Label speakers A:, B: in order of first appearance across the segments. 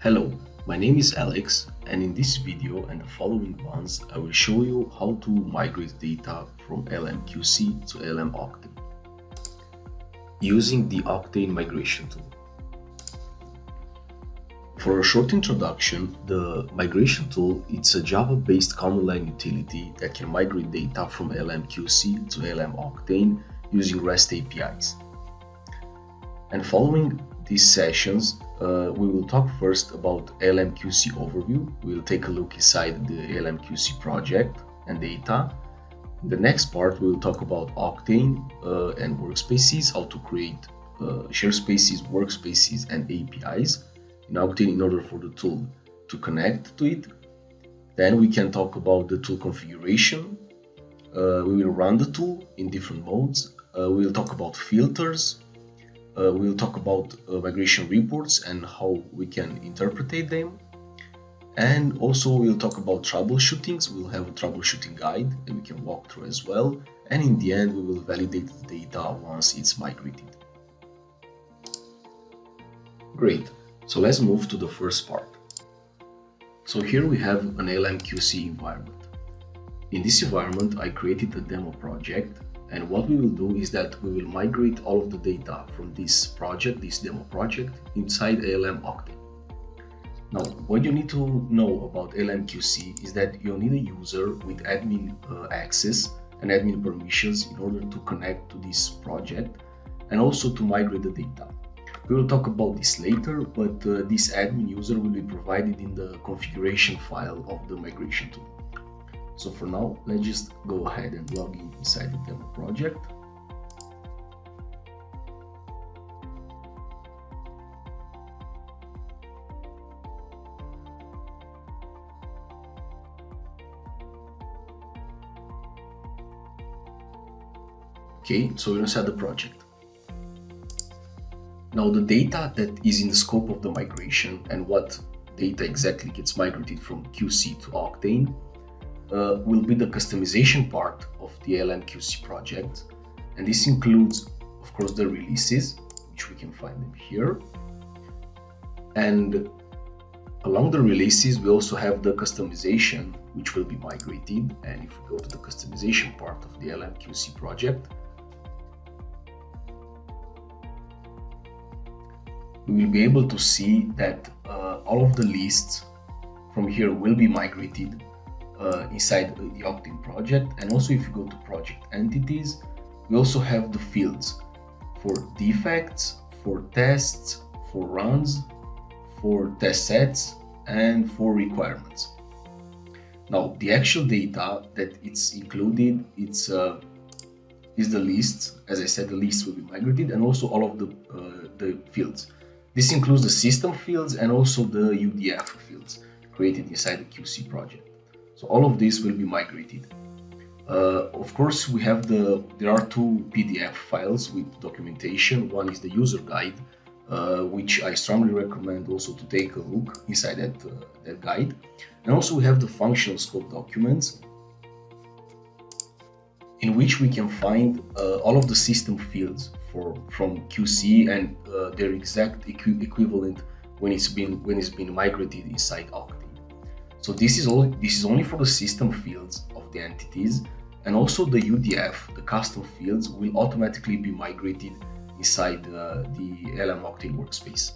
A: Hello, my name is Alex, and in this video and the following ones I will show you how to migrate data from LMQC to LM Octane using the Octane migration tool. For a short introduction, the migration tool is a Java-based command line utility that can migrate data from LMQC to LM Octane using REST APIs. And following these sessions, we will talk first about LMQC overview. We'll take a look inside the LMQC project and data. In the next part, we will talk about Octane and workspaces, how to create share spaces, workspaces, and APIs in Octane in order for the tool to connect to it. Then we can talk about the tool configuration. We will run the tool in different modes. We will talk about filters. We'll talk about migration reports and how we can interpret them. And also we'll talk about troubleshootings. We'll have a troubleshooting guide that we can walk through as well. And in the end, we will validate the data once it's migrated. Great, so let's move to the first part. So here we have an LMQC environment. In this environment, I created a demo project. And what we will do is that we will migrate all of the data from this project, this demo project, inside LM Octane. Now, what you need to know about LMQC is that you need a user with admin access and admin permissions in order to connect to this project and also to migrate the data. We will talk about this later, but this admin user will be provided in the configuration file of the migration tool. So for now, let's just go ahead and log in inside the demo project. Okay, so we're inside the project. Now the data that is in the scope of the migration and what data exactly gets migrated from QC to Octane will be the customization part of the LMQC project, and this includes, of course, the releases, which we can find them here. And along the releases, we also have the customization, which will be migrated. And if we go to the customization part of the LMQC project, we will be able to see that all of the lists from here will be migrated inside the Octane project. And also if you go to project entities, we also have the fields for defects, for tests, for runs, for test sets, and for requirements. Now the actual data that it's included, is the lists. As I said, the lists will be migrated, and also all of the fields. This includes the system fields and also the UDF fields created inside the QC project. So all of this will be migrated. Of course, there are two PDF files with documentation. One is the user guide, which I strongly recommend also to take a look inside that guide. And also we have the functional scope documents, in which we can find all of the system fields from QC and their exact equivalent when it's been migrated inside Octane. So this is only for the system fields of the entities, and also the UDF, the custom fields, will automatically be migrated inside the LM Octane workspace.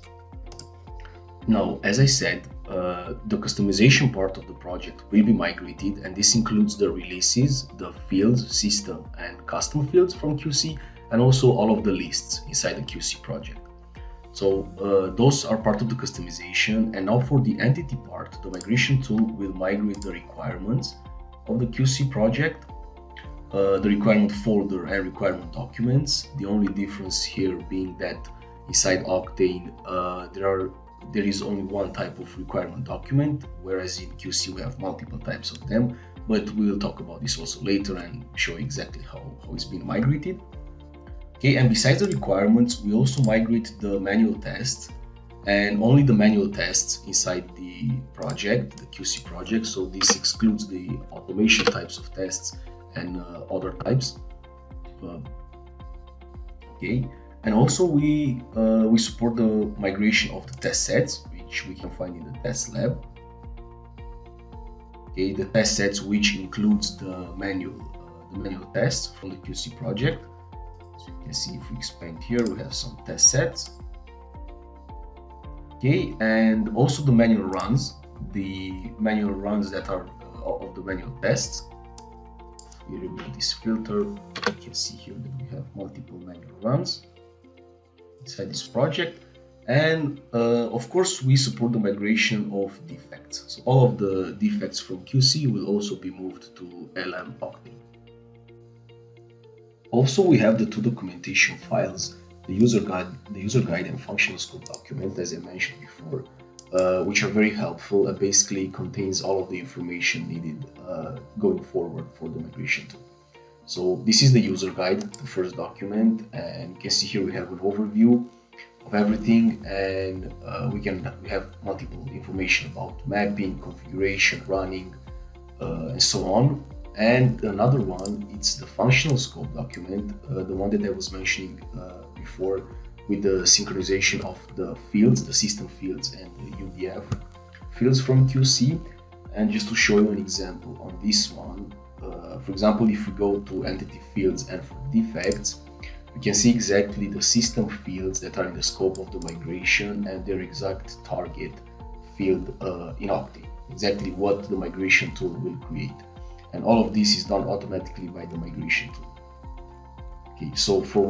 A: Now, as I said, the customization part of the project will be migrated, and this includes the releases, the fields, system, and custom fields from QC, and also all of the lists inside the QC project. So those are part of the customization. And now for the entity part, the migration tool will migrate the requirements of the QC project, the requirement folder and requirement documents. The only difference here being that inside Octane there is only one type of requirement document, whereas in QC we have multiple types of them, but we will talk about this also later and show exactly how it's been migrated. Okay, and besides the requirements, we also migrate the manual tests, and only the manual tests inside the project, the QC project. So this excludes the automation types of tests and other types. Okay, and also we support the migration of the test sets, which we can find in the test lab. Okay, the test sets, which includes the manual tests from the QC project. So you can see if we expand here, we have some test sets. Okay, and also the manual runs that are of the manual tests. If we remove this filter, you can see here that we have multiple manual runs inside this project. And of course, we support the migration of defects. So all of the defects from QC will also be moved to LM Octane. Also, we have the two documentation files, the user guide and functional scope document, as I mentioned before, which are very helpful and basically contains all of the information needed going forward for the migration tool. So this is the user guide, the first document, and you can see here we have an overview of everything, and we have multiple information about mapping, configuration, running, and so on. And another one, it's the functional scope document, the one that I was mentioning before, with the synchronization of the fields, the system fields and the UDF fields from QC. And just to show you an example on this one, for example, if we go to entity fields and for defects, we can see exactly the system fields that are in the scope of the migration and their exact target field in Octane, exactly what the migration tool will create. And all of this is done automatically by the migration tool. Okay, so for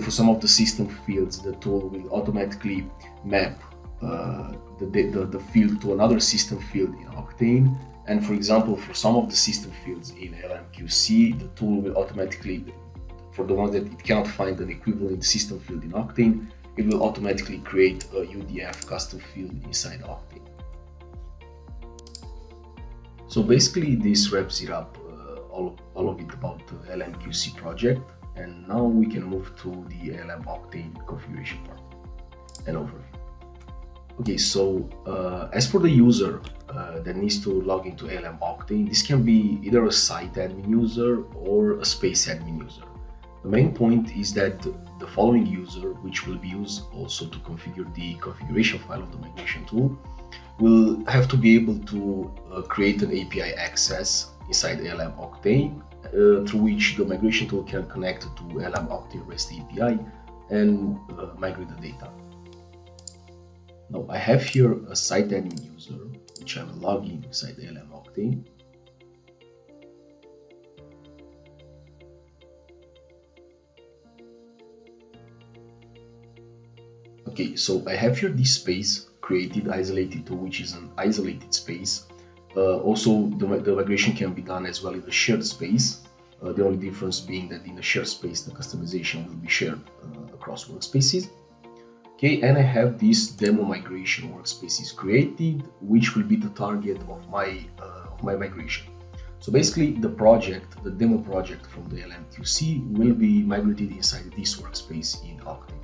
A: some of the system fields, the tool will automatically map the field to another system field in Octane. And for example, for some of the system fields in LMQC, the tool will automatically, for the ones that it cannot find an equivalent system field in Octane, it will automatically create a UDF custom field inside Octane. So basically this wraps it up, all of it about the LMQC project. And now we can move to the LM Octane configuration part and overview. Okay, so as for the user that needs to log into LM Octane, this can be either a site admin user or a space admin user. The main point is that the following user, which will be used also to configure the configuration file of the migration tool, will have to be able to create an API access inside LM Octane, through which the migration tool can connect to LM Octane REST API and migrate the data. Now I have here a site admin user, which I will log in inside LM Octane. Okay, so I have here this space created, isolated to, which is an isolated space. Also, the migration can be done as well in the shared space. The only difference being that in the shared space, the customization will be shared across workspaces. Okay, and I have this demo migration workspaces created, which will be the target of my migration. So basically, the demo project from the LMQC will be migrated inside this workspace in Octane.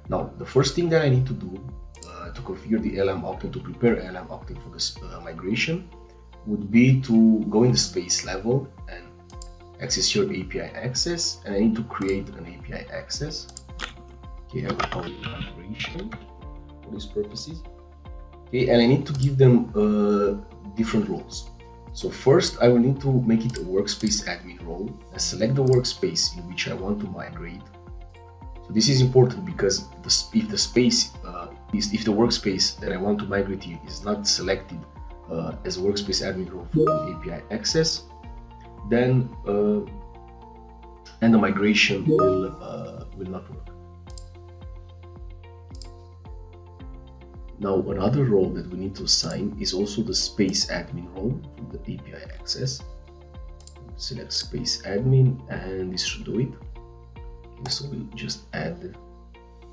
A: Now, the first thing that I need to do to configure the LM Octane, to prepare LM Octane for this migration, would be to go in the space level and access your API access, and I need to create an API access. Okay, I will call it migration for these purposes. Okay, and I need to give them different roles. So first, I will need to make it a workspace admin role and select the workspace in which I want to migrate. So this is important because if the workspace that I want to migrate to is not selected as a workspace admin role for the API access, then and the migration will not work. Now another role that we need to assign is also the space admin role for the API access. Select space admin, and this should do it. Okay, so we'll just add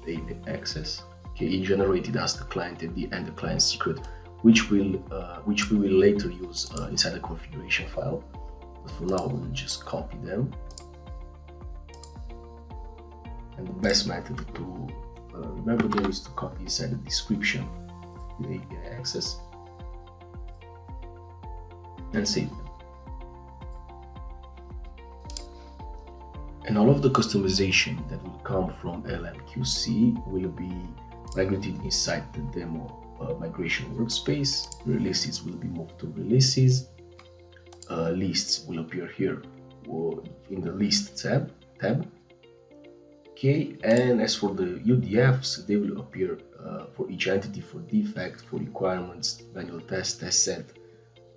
A: the API access. Okay, it generated us the client ID and the client secret, which we will later use inside the configuration file. But for now, we'll just copy them. And the best method to remember there is to copy inside the description the API access and save them. And all of the customization that will come from LMQC will be migrated inside the demo migration workspace. Releases will be moved to releases. Lists will appear here in the list tab. Okay, and as for the UDFs, they will appear for each entity, for defect, for requirements, manual test, test set,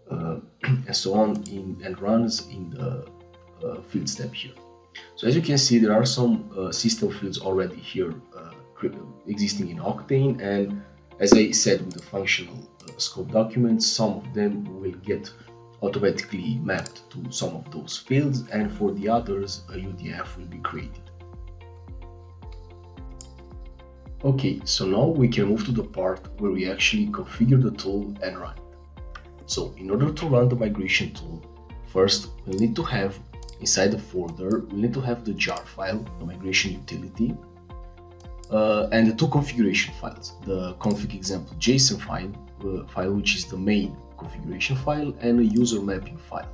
A: and so on, and runs in the fields tab here. So as you can see, there are some system fields already here existing in Octane, and as I said with the functional scope documents, some of them will get automatically mapped to some of those fields, and for the others a UDF will be created. Okay, so now we can move to the part where we actually configure the tool and run it. So in order to run the migration tool, first we'll need to have inside the folder, we'll need to have the jar file, the migration utility, and the two configuration files, the config example JSON file, which is the main configuration file, and a user mapping file,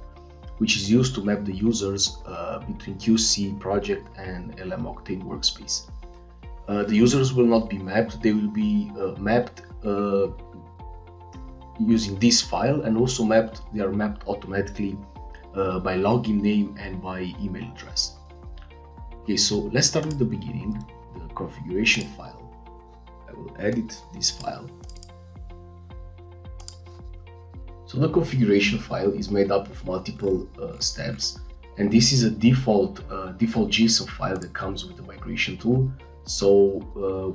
A: which is used to map the users between QC project and LM Octane workspace. The users will not be mapped, they will be mapped using this file, and also they are mapped automatically by login name and by email address. Okay, so let's start with the beginning, the configuration file. I will edit this file. So the configuration file is made up of multiple steps, and this is a default JSON file that comes with the migration tool. So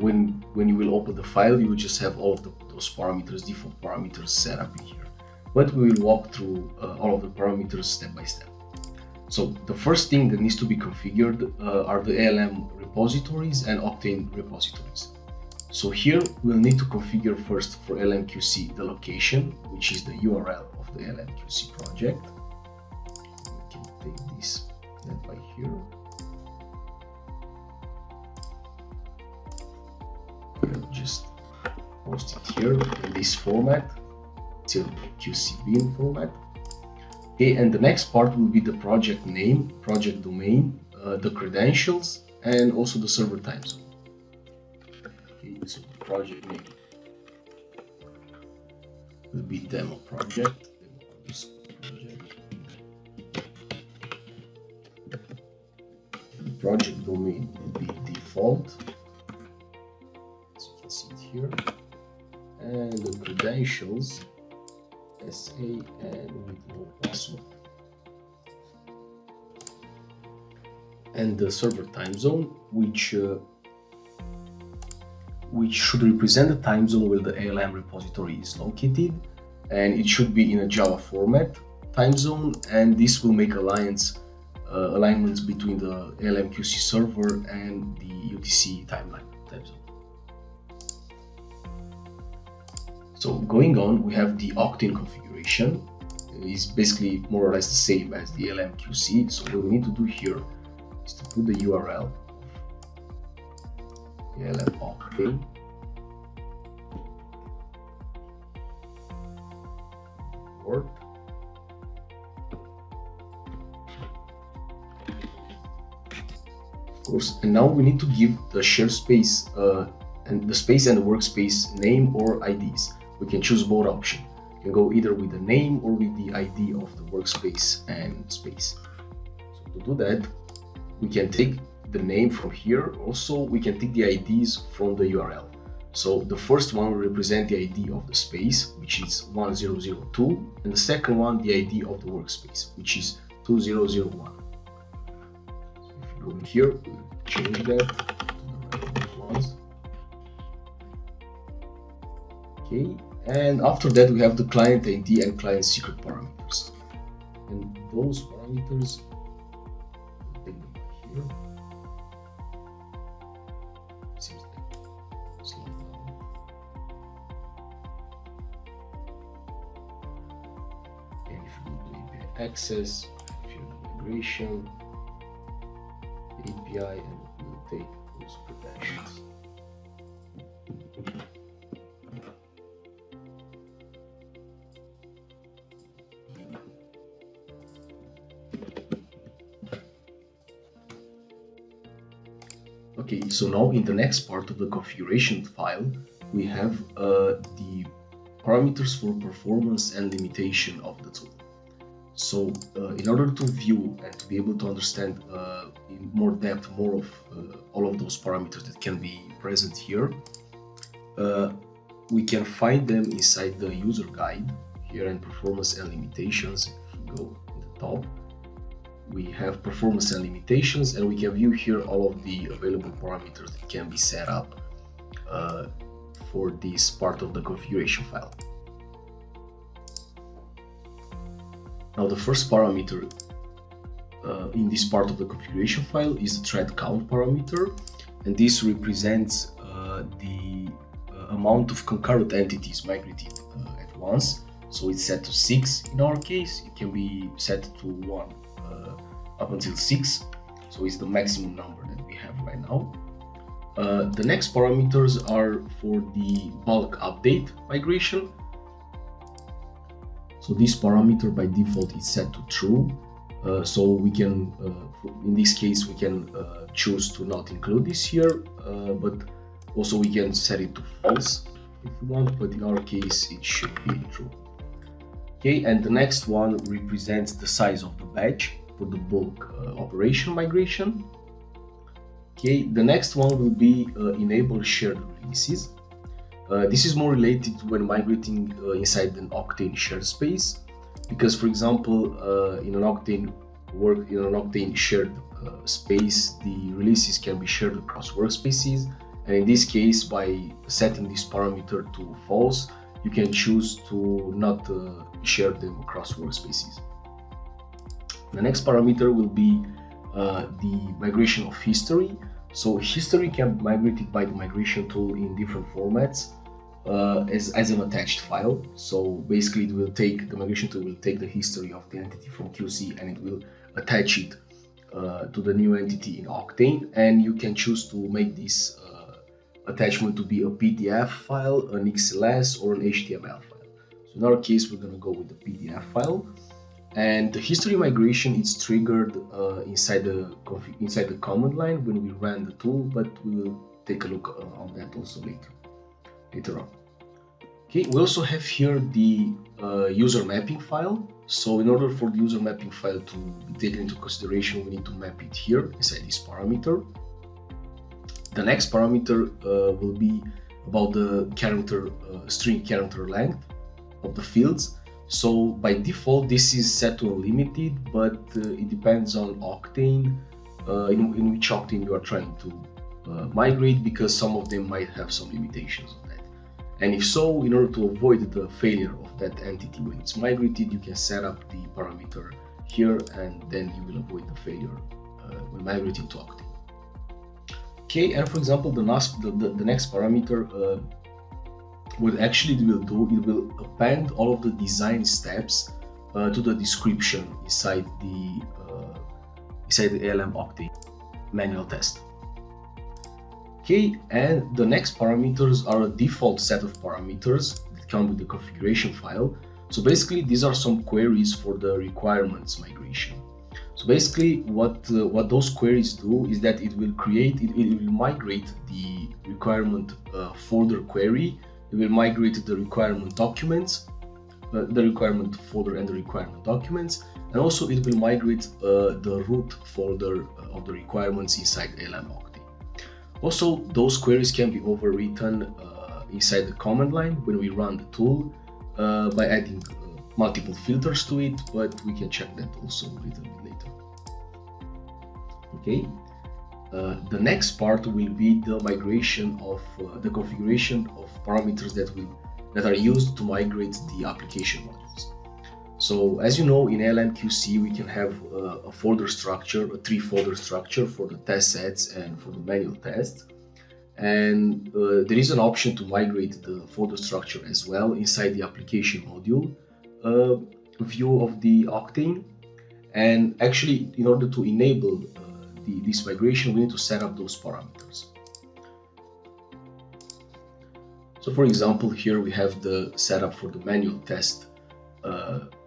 A: when you will open the file, you will just have all of those parameters, default parameters set up in here. But we will walk through all of the parameters step by step. So the first thing that needs to be configured are the ALM repositories and Octane repositories. So here we'll need to configure first for LMQC the location, which is the URL of the LMQC project. We can take this by here. We'll just post it here in this format, till QCBin format. Okay, and the next part will be the project name, project domain, the credentials, and also the server time zone. Okay, so the project name will be demo project. The project domain will be default, as you can see it here, and the credentials SA and with no password. And the server time zone, which should represent the time zone where the ALM repository is located, and it should be in a Java format time zone, and this will make alignments between the LMQC server and the UTC timeline time zone. So going on, we have the Octane configuration. It's basically more or less the same as the LMQC. So what we need to do here is to put the URL of the LM Octane. Word. Of course, and now we need to give the share space and the space and the workspace name or IDs. We can choose both options. You can go either with the name or with the ID of the workspace and space. So to do that, we can take the name from here. Also, we can take the IDs from the URL. So the first one will represent the ID of the space, which is 1002, and the second one the ID of the workspace, which is 2001. So if you go in here, we'll change that to the right ones. Okay, and after that we have the client ID and client secret parameters, and those parameters, we'll take them here. Seems like slow down. And if you go to API access, if you do migration, API, and we'll take those credentials. Okay, so now in the next part of the configuration file, we have the parameters for performance and limitation of the tool. So in order to view and to be able to understand in more depth more of all of those parameters that can be present here, we can find them inside the user guide here in performance and limitations. If we go in the top, we have performance and limitations, and we can view here all of the available parameters that can be set up for this part of the configuration file. Now the first parameter in this part of the configuration file is the thread count parameter, and this represents the amount of concurrent entities migrated at once. So it's set to 6 in our case. It can be set to 1 up until 6, so it's the maximum number that we have right now. The next parameters are for the bulk update migration. So this parameter by default is set to true. So we can, in this case, we can choose to not include this here, but also we can set it to false if we want, but in our case it should be true. Okay, and the next one represents the size of the batch for the bulk operation migration. Okay, the next one will be enable shared releases. This is more related to when migrating inside an Octane shared space, because for example, in an Octane shared space, the releases can be shared across workspaces, and in this case, by setting this parameter to false, you can choose to not share them across workspaces. The next parameter will be the migration of history. So history can be migrated by the migration tool in different formats as an attached file. So basically the migration tool will take the history of the entity from QC and it will attach it to the new entity in Octane, and you can choose to make this attachment to be a PDF file, an XLS, or an HTML file. So in our case, we're going to go with the PDF file, and the history migration is triggered inside the command line when we run the tool, but we will take a look on that also later on. Okay, we also have here the user mapping file. So in order for the user mapping file to be taken into consideration, we need to map it here inside this parameter. The next parameter will be about the string character length of the fields. So by default, this is set to unlimited, but it depends on Octane, in which Octane you are trying to migrate, because some of them might have some limitations on that. And if so, in order to avoid the failure of that entity when it's migrated, you can set up the parameter here, and then you will avoid the failure when migrating to Octane. Okay, and for example, the next parameter, what actually it will do, it will append all of the design steps to the description inside the ALM Octane manual test. Okay, and the next parameters are a default set of parameters that come with the configuration file. So basically, these are some queries for the requirements migration. So basically, what those queries do is that it will migrate the requirement folder query. It will migrate the requirement documents, the requirement folder and the requirement documents, and also it will migrate the root folder of the requirements inside ALM Octane. Also, those queries can be overwritten inside the command line when we run the tool by adding multiple filters to it, but we can check that also a little bit later. Okay, the next part will be the migration of the configuration of parameters that are used to migrate the application modules. So as you know, in ALM QC we can have a folder structure, a 3-folder structure for the test sets and for the manual test. And there is an option to migrate the folder structure as well inside the application module view of the Octane. And actually, in order to enable this migration, we need to set up those parameters. So for example, here we have the setup for the manual test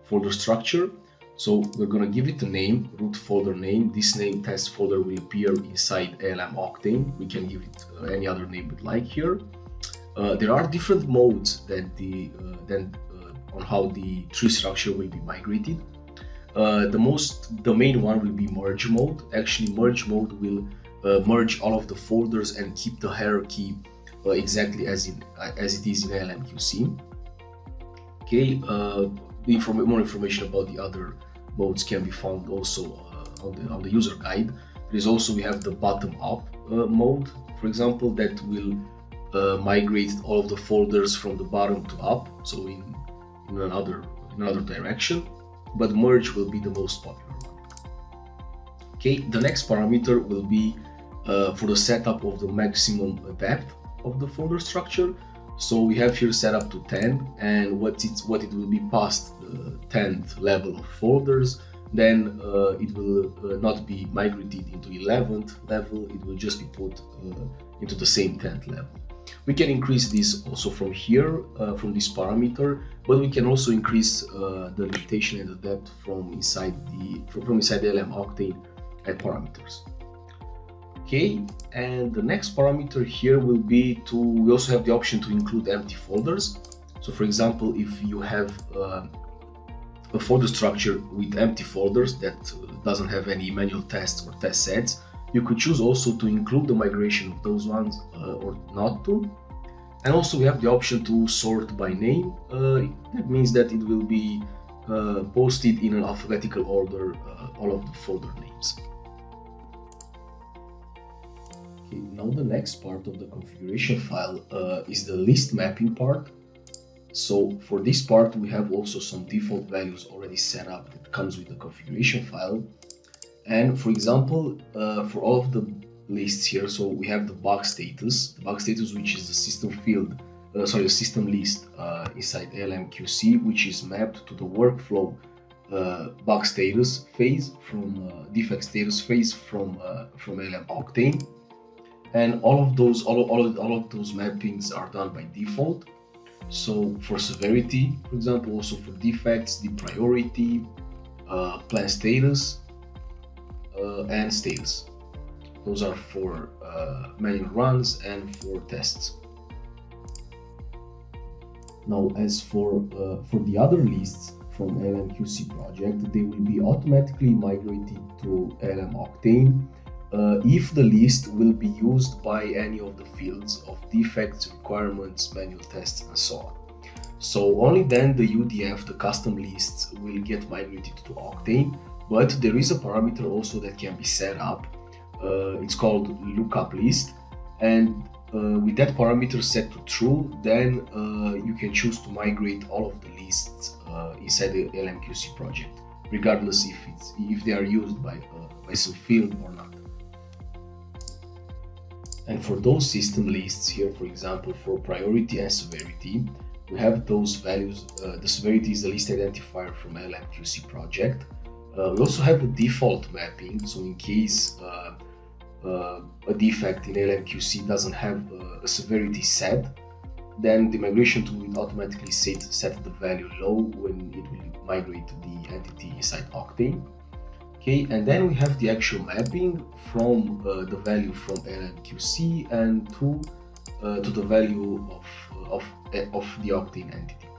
A: folder structure. So we're going to give it a name, root folder name. This name test folder will appear inside ALM Octane. We can give it any other name we'd like here. There are different modes that the on how the tree structure will be migrated. The main one will be merge mode. Actually, merge mode will merge all of the folders and keep the hierarchy exactly as it is in ALMQC. Okay, more information about the other modes can be found also on the user guide. There is also, we have the bottom up mode, for example, that will migrate all of the folders from the bottom to up, so in another direction. But merge will be the most popular one. Okay, the next parameter will be for the setup of the maximum depth of the folder structure. So we have here set up to 10, and what it will be past the 10th level of folders, then it will not be migrated into 11th level, it will just be put into the same 10th level. We can increase this also from here, from this parameter, but we can also increase the limitation and the depth from inside the LM Octane at parameters. Okay, and the next parameter here will be we also have the option to include empty folders. So for example, if you have a folder structure with empty folders that doesn't have any manual tests or test sets, you could choose also to include the migration of those ones or not to. And also we have the option to sort by name. That means that it will be posted in an alphabetical order, all of the folder names. Okay, now the next part of the configuration file is the list mapping part. So for this part, we have also some default values already set up that comes with the configuration file. And for example, for all of the lists here, so we have the bug status, which is the system field, the system list inside ALMQC, which is mapped to the workflow bug status phase from defect status phase from ALM Octane. And all of those mappings are done by default. So for severity, for example, also for defects, the priority, plan status, and status. Those are for manual runs and for tests. Now, as for the other lists from ALMQC project, they will be automatically migrated to ALM Octane if the list will be used by any of the fields of defects, requirements, manual tests, and so on. So only then the UDF, the custom lists, will get migrated to Octane, but there is a parameter also that can be set up. It's called lookup list, and with that parameter set to true, then you can choose to migrate all of the lists inside the ALMQC project, regardless if they are used by some field or not. And for those system lists here, for example, for priority and severity, we have those values. The severity is the list identifier from ALMQC project. We also have a default mapping, so in case a defect in ALMQC doesn't have a severity set, then the migration tool will automatically set the value low when it will migrate the entity inside Octane. Okay, and then we have the actual mapping from the value from ALMQC and to the value of the Octane entity.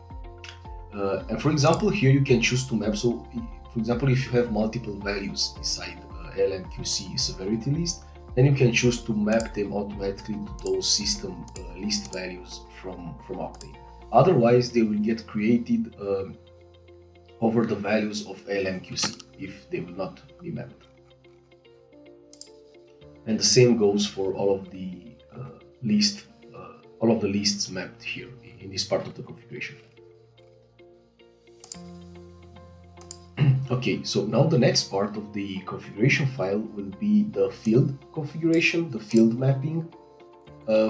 A: And for example, here you can choose to map. So, for example, if you have multiple values inside ALMQC severity list, then you can choose to map them automatically to those system list values from Octane. Otherwise, they will get created over the values of ALMQC if they will not be mapped. And the same goes for all of the lists mapped here in this part of the configuration. Okay, so now the next part of the configuration file will be the field configuration, the field mapping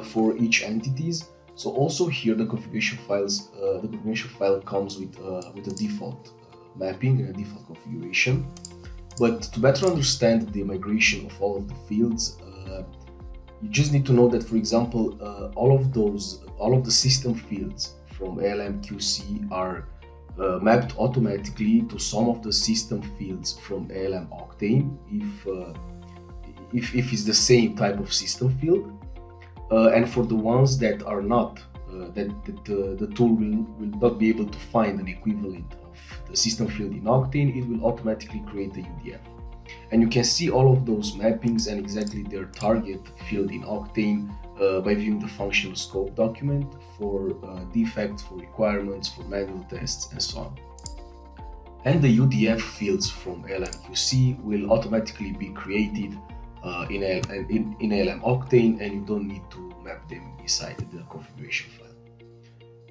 A: for each entities. So also here the configuration file comes with a default mapping and a default configuration. But to better understand the migration of all of the fields, you just need to know that, for example, all of the system fields from ALMQC are mapped automatically to some of the system fields from ALM Octane if it's the same type of system field. And for the ones that are not the tool will not be able to find an equivalent of the system field in Octane, it will automatically create the UDF. And you can see all of those mappings and exactly their target field in Octane by viewing the functional scope document for defects, for requirements, for manual tests, and so on. And the UDF fields from ALM-QC will automatically be created in ALM Octane, and you don't need to map them inside the configuration file.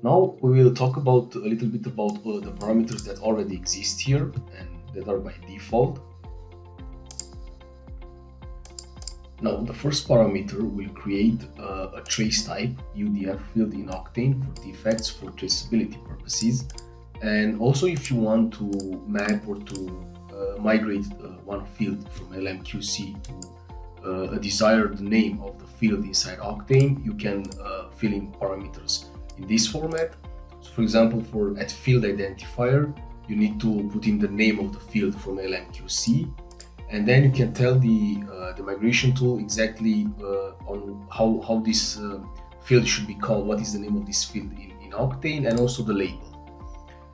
A: Now we will talk about a little bit about the parameters that already exist here and that are by default. Now the first parameter will create a trace type UDF field in Octane for defects for traceability purposes. And also if you want to map or to migrate one field from ALM-QC to a desired name of the field inside Octane, you can fill in parameters in this format. So for example, for at field identifier, you need to put in the name of the field from ALM-QC, and then you can tell the migration tool exactly on how this field should be called, what is the name of this field in Octane, and also the label.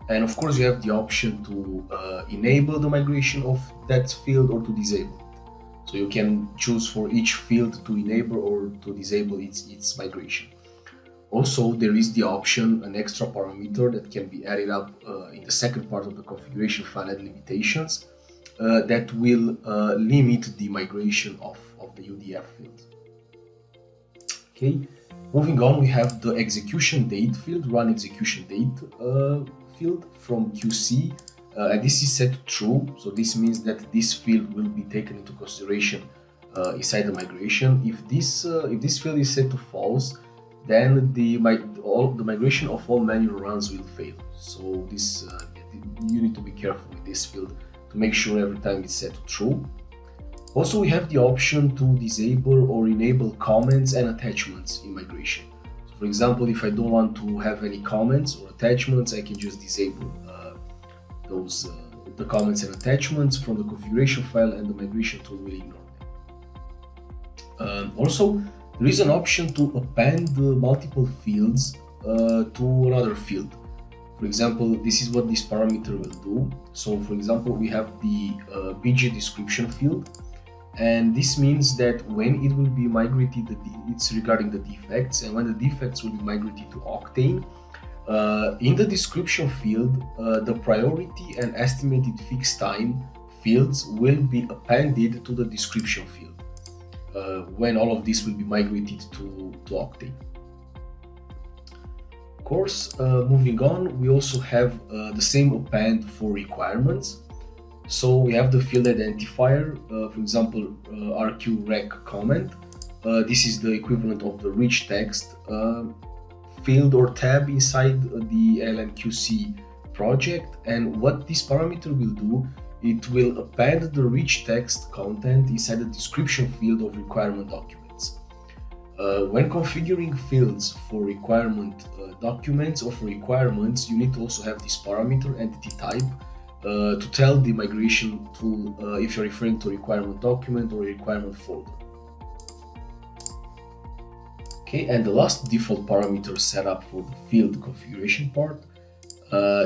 A: And of course, you have the option to enable the migration of that field or to disable it. So you can choose for each field to enable or to disable its migration. Also, there is the option, an extra parameter that can be added up in the second part of the configuration file at limitations that will limit the migration of the UDF field. Okay, moving on, we have the execution date field, run execution date field from QC, and this is set to true. So this means that this field will be taken into consideration inside the migration. If this field is set to false, then the migration of all manual runs will fail. So this you need to be careful with this field to make sure every time it's set to true. Also, we have the option to disable or enable comments and attachments in migration. So for example, if I don't want to have any comments or attachments, I can just disable the comments and attachments from the configuration file, and the migration tool will ignore them. Also, there is an option to append multiple fields to another field. For example, this is what this parameter will do. So for example, we have the BG description field, and this means that when it will be migrated, it's regarding the defects, and when the defects will be migrated to Octane, in the description field, the priority and estimated fixed time fields will be appended to the description field when all of this will be migrated to Octane. Of course, moving on, we also have the same append for requirements. So we have the field identifier, for example, RQREC comment. This is the equivalent of the rich text field or tab inside the ALM-QC project. And what this parameter will do, it will append the rich text content inside the description field of requirement documents. When configuring fields for requirement documents or for requirements, you need to also have this parameter entity type to tell the migration tool if you're referring to a requirement document or a requirement folder. Okay, and the last default parameter set up for the field configuration part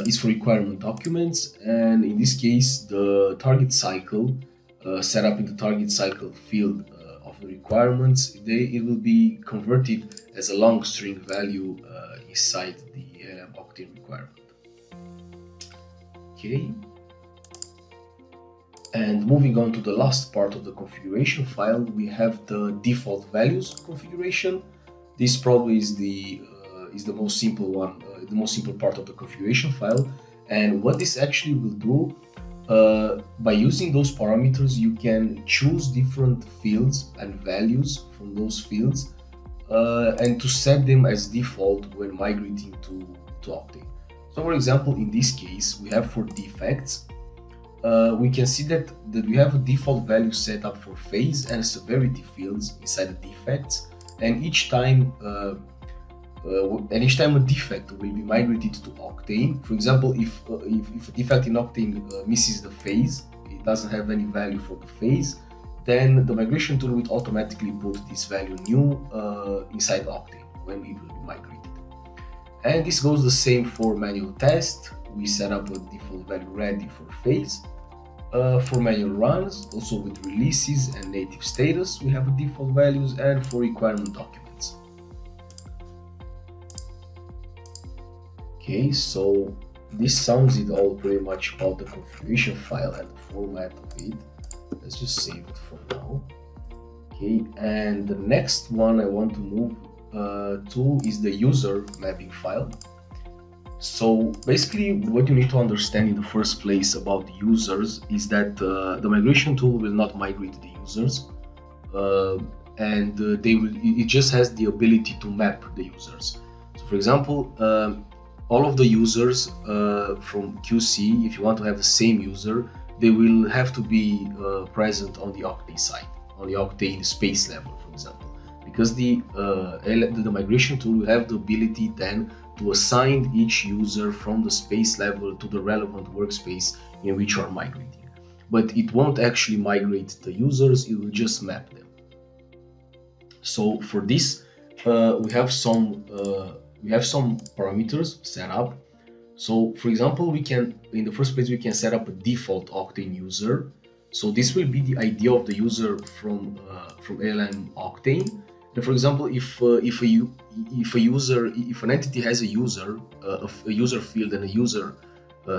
A: is for requirement documents, and in this case, the target cycle set up in the target cycle field of the requirements, it will be converted as a long string value inside the ALM Octane requirement. Okay, and moving on to the last part of the configuration file, we have the default values configuration. This probably is the most simple one, the most simple part of the configuration file. And what this actually will do, by using those parameters, you can choose different fields and values from those fields, and to set them as default when migrating to Octane. So for example, in this case, we have for defects, we can see that we have a default value set up for phase and severity fields inside the defects, and each time a defect will be migrated to Octane. For example, if a defect in Octane misses the phase, it doesn't have any value for the phase, then the migration tool will automatically put this value new inside Octane when it will be migrated. And this goes the same for manual test. We set up a default value ready for phase. For manual runs, also with releases and native status, we have default values, and for requirement documents. Okay, so this sums it all pretty much about the configuration file and the format of it. Let's just save it for now. Okay, and the next one I want to move to is the user mapping file. So basically what you need to understand in the first place about the users is that the migration tool will not migrate the users, it just has the ability to map the users. So for example, all of the users from QC, if you want to have the same user, they will have to be present on the Octane side, on the Octane space level, for example, because the migration tool will have the ability then to assign each user from the space level to the relevant workspace in which you are migrating. But it won't actually migrate the users, it will just map them. So for this, we have some parameters set up. So for example, we can, in the first place, we can set up a default Octane user. So this will be the ID of the user from ALM Octane. And for example, if an entity has a user field and a user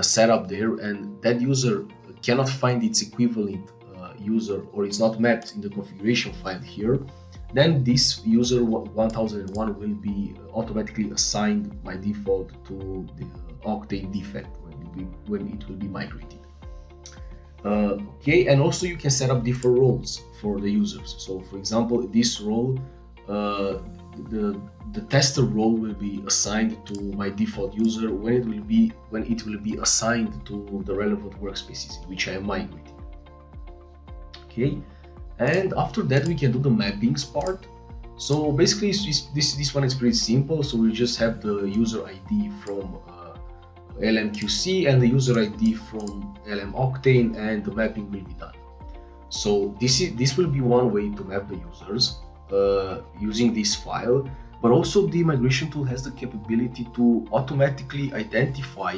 A: set up there, and that user cannot find its equivalent user, or it's not mapped in the configuration file here, then this user 1001 will be automatically assigned by default to the Octane defect when it will be migrated. Okay, and also you can set up different roles for the users. So for example, this role, the tester role will be assigned to my default user when it will be assigned to the relevant workspaces in which I am migrating. Okay, and after that we can do the mappings part. So basically this one is pretty simple. So we just have the user ID from LMQC and the user ID from LM Octane, and the mapping will be done. So this will be one way to map the users using this file, but also the migration tool has the capability to automatically identify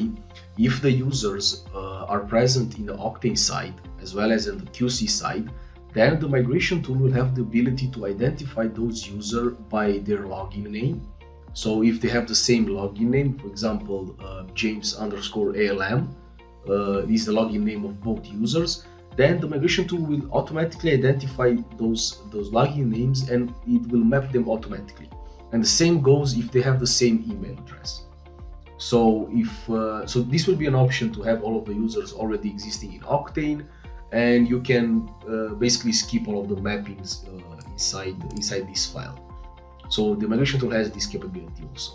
A: if the users are present in the Octane side as well as in the QC side. Then the migration tool will have the ability to identify those users by their login name. So if they have the same login name, for example, James_ALM is the login name of both users, then the migration tool will automatically identify those login names and it will map them automatically. And the same goes if they have the same email address. So so this will be an option to have all of the users already existing in Octane, and you can basically skip all of the mappings inside this file. So the migration tool has this capability also.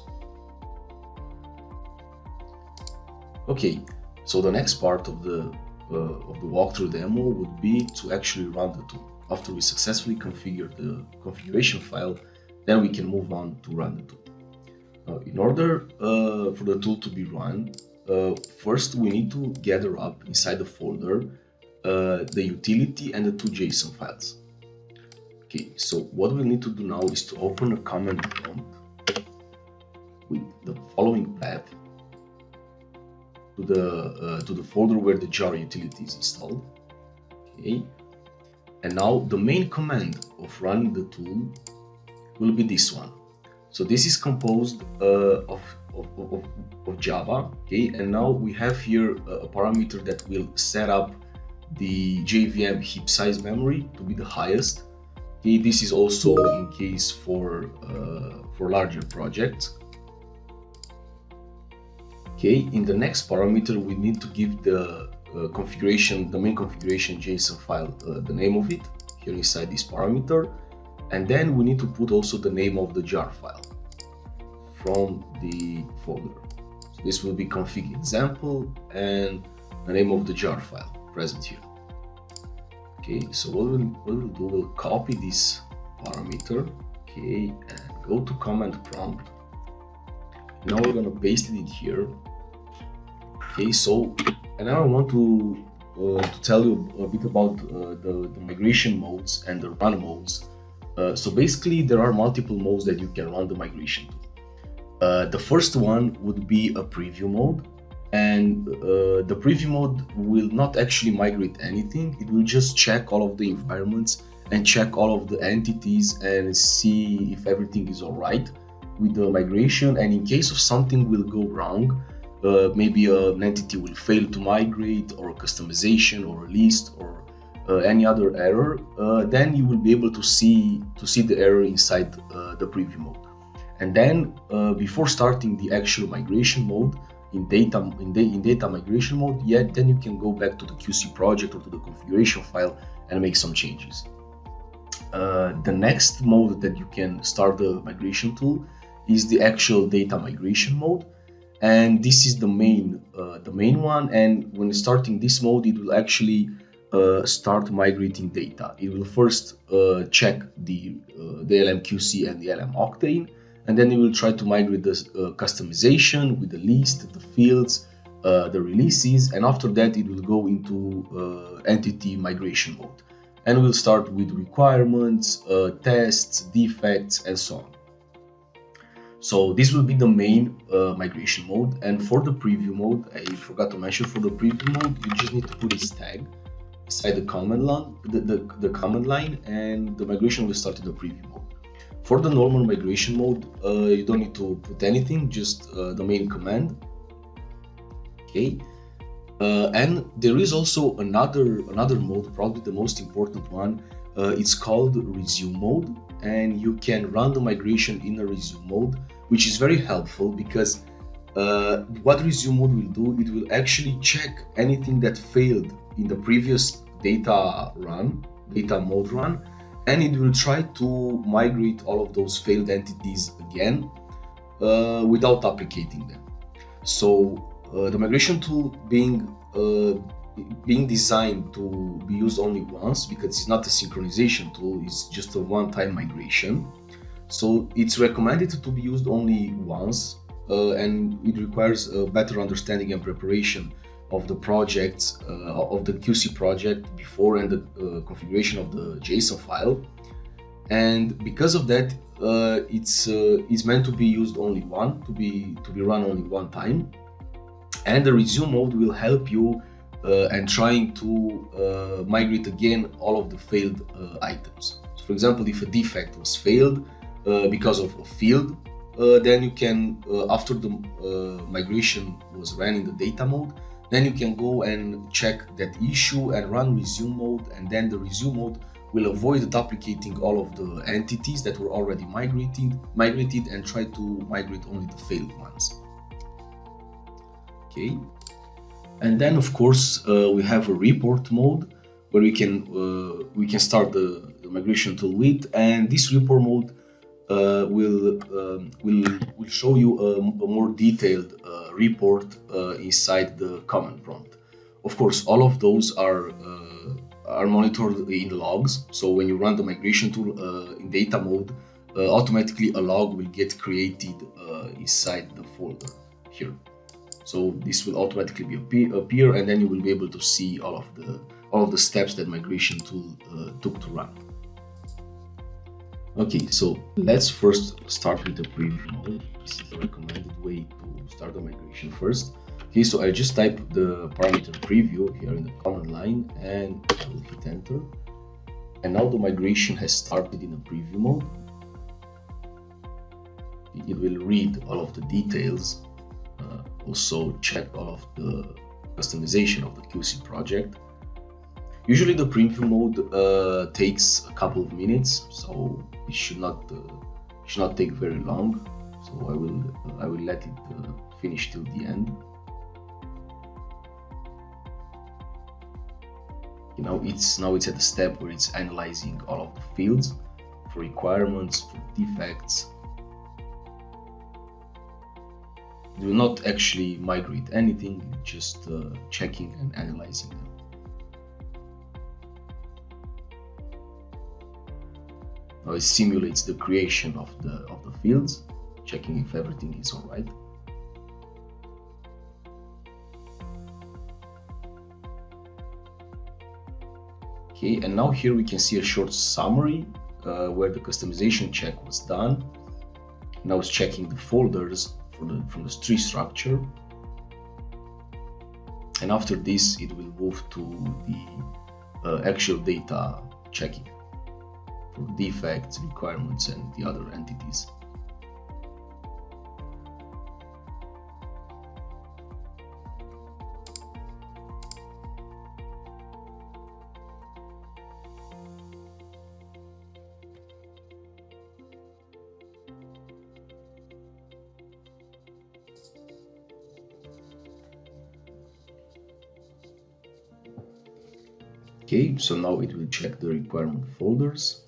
A: Okay, so the next part of the walkthrough demo would be to actually run the tool. After we successfully configure the configuration file, then we can move on to run the tool. Now, in order for the tool to be run, first we need to gather up inside the folder the utility and the two JSON files. Okay, so what we need to do now is to open a command prompt with the following path to the folder where the jar utility is installed. Okay, and now the main command of running the tool will be this one. So this is composed of Java. Okay, and now we have here a parameter that will set up the JVM heap size memory to be the highest. Okay, this is also in case for larger projects. Okay, in the next parameter, we need to give the main configuration JSON file, the name of it here inside this parameter, and then we need to put also the name of the jar file from the folder. So this will be config example and the name of the jar file present here. Okay, so what we'll do, we'll copy this parameter, okay, and go to command prompt. Now we're gonna paste it in here. Okay, so and now I want to tell you a bit about the migration modes and the run modes. So basically, there are multiple modes that you can run the migration to. The first one would be a preview mode, and the preview mode will not actually migrate anything. It will just check all of the environments and check all of the entities and see if everything is all right with the migration. And in case of something will go wrong, maybe an entity will fail to migrate, or a customization or a list, or any other error, then you will be able to see the error inside the preview mode. And then before starting the actual migration mode in data migration mode, then you can go back to the QC project or to the configuration file and make some changes. The next mode that you can start the migration tool is the actual data migration mode, and this is the main one. And when starting this mode, it will actually start migrating data. It will first check the LMQC and the LM Octane, and then it will try to migrate the customization with the list, the fields, the releases, and after that it will go into entity migration mode, and we'll start with requirements, tests, defects, and so on. So this will be the main migration mode. And for the preview mode, I forgot to mention, for the preview mode, you just need to put this tag inside the command line, the command line, and the migration will start in the preview mode. For the normal migration mode, you don't need to put anything, just the main command. Okay. And there is also another mode, probably the most important one. It's called resume mode, and you can run the migration in a resume mode, which is very helpful because what resume mode will do, it will actually check anything that failed in the previous data mode run, and it will try to migrate all of those failed entities again without duplicating them. So the migration tool being designed to be used only once, because it's not a synchronization tool, it's just a one-time migration. So it's recommended to be used only once, and it requires a better understanding and preparation of the projects, of the QC project before, and the configuration of the JSON file. And because of that, it's meant to be used only to be run only one time. And the resume mode will help you and trying to migrate again all of the failed items. So for example, if a defect was failed because of a field, then you can, after the migration was ran in the data mode, then you can go and check that issue and run resume mode, and then the resume mode will avoid duplicating all of the entities that were already migrated and try to migrate only the failed ones. Okay. And then of course we have a report mode where we can start the migration tool with, and this report mode will show you a more detailed report inside the command prompt. Of course, all of those are monitored in logs. So when you run the migration tool in data mode, automatically a log will get created inside the folder here. So this will automatically appear, and then you will be able to see all of the steps that migration tool took to run. Okay, so let's first start with the preview mode. This is the recommended way to start the migration first. Okay, so I just type the parameter preview here in the command line, and I will hit enter. And now the migration has started in the preview mode. It will read all of the details, also check all of the customization of the QC project. Usually the preview mode takes a couple of minutes, so it should not take very long. So I will let it finish till the end. Now it's at the step where it's analyzing all of the fields for requirements, for defects. It will not actually migrate anything, just checking and analyzing them. Now it simulates the creation of the fields, checking if everything is all right. Okay, and now here we can see a short summary where the customization check was done. Now it's checking the folders from the tree structure. And after this, it will move to the actual data checking for defects, requirements, and the other entities. Okay, so now it will check the requirement folders.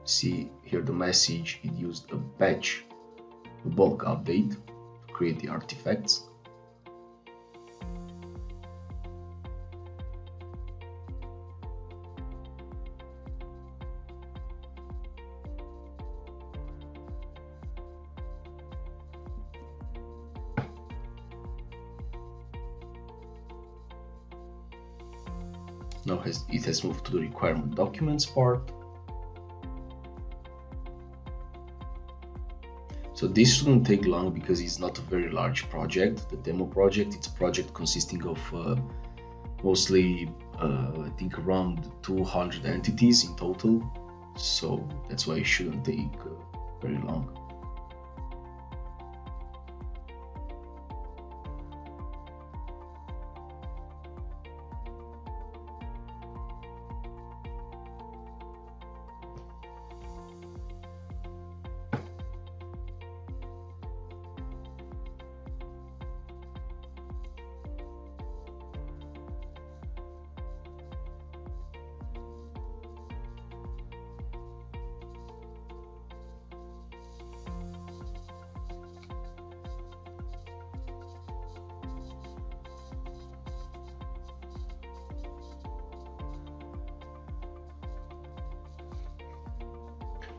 A: See here the message, it used a batch, a bulk update to create the artifacts. Now it has moved to the requirement documents part. So this shouldn't take long because it's not a very large project. The demo project, it's a project consisting of mostly, I think, around 200 entities in total. So that's why it shouldn't take very long.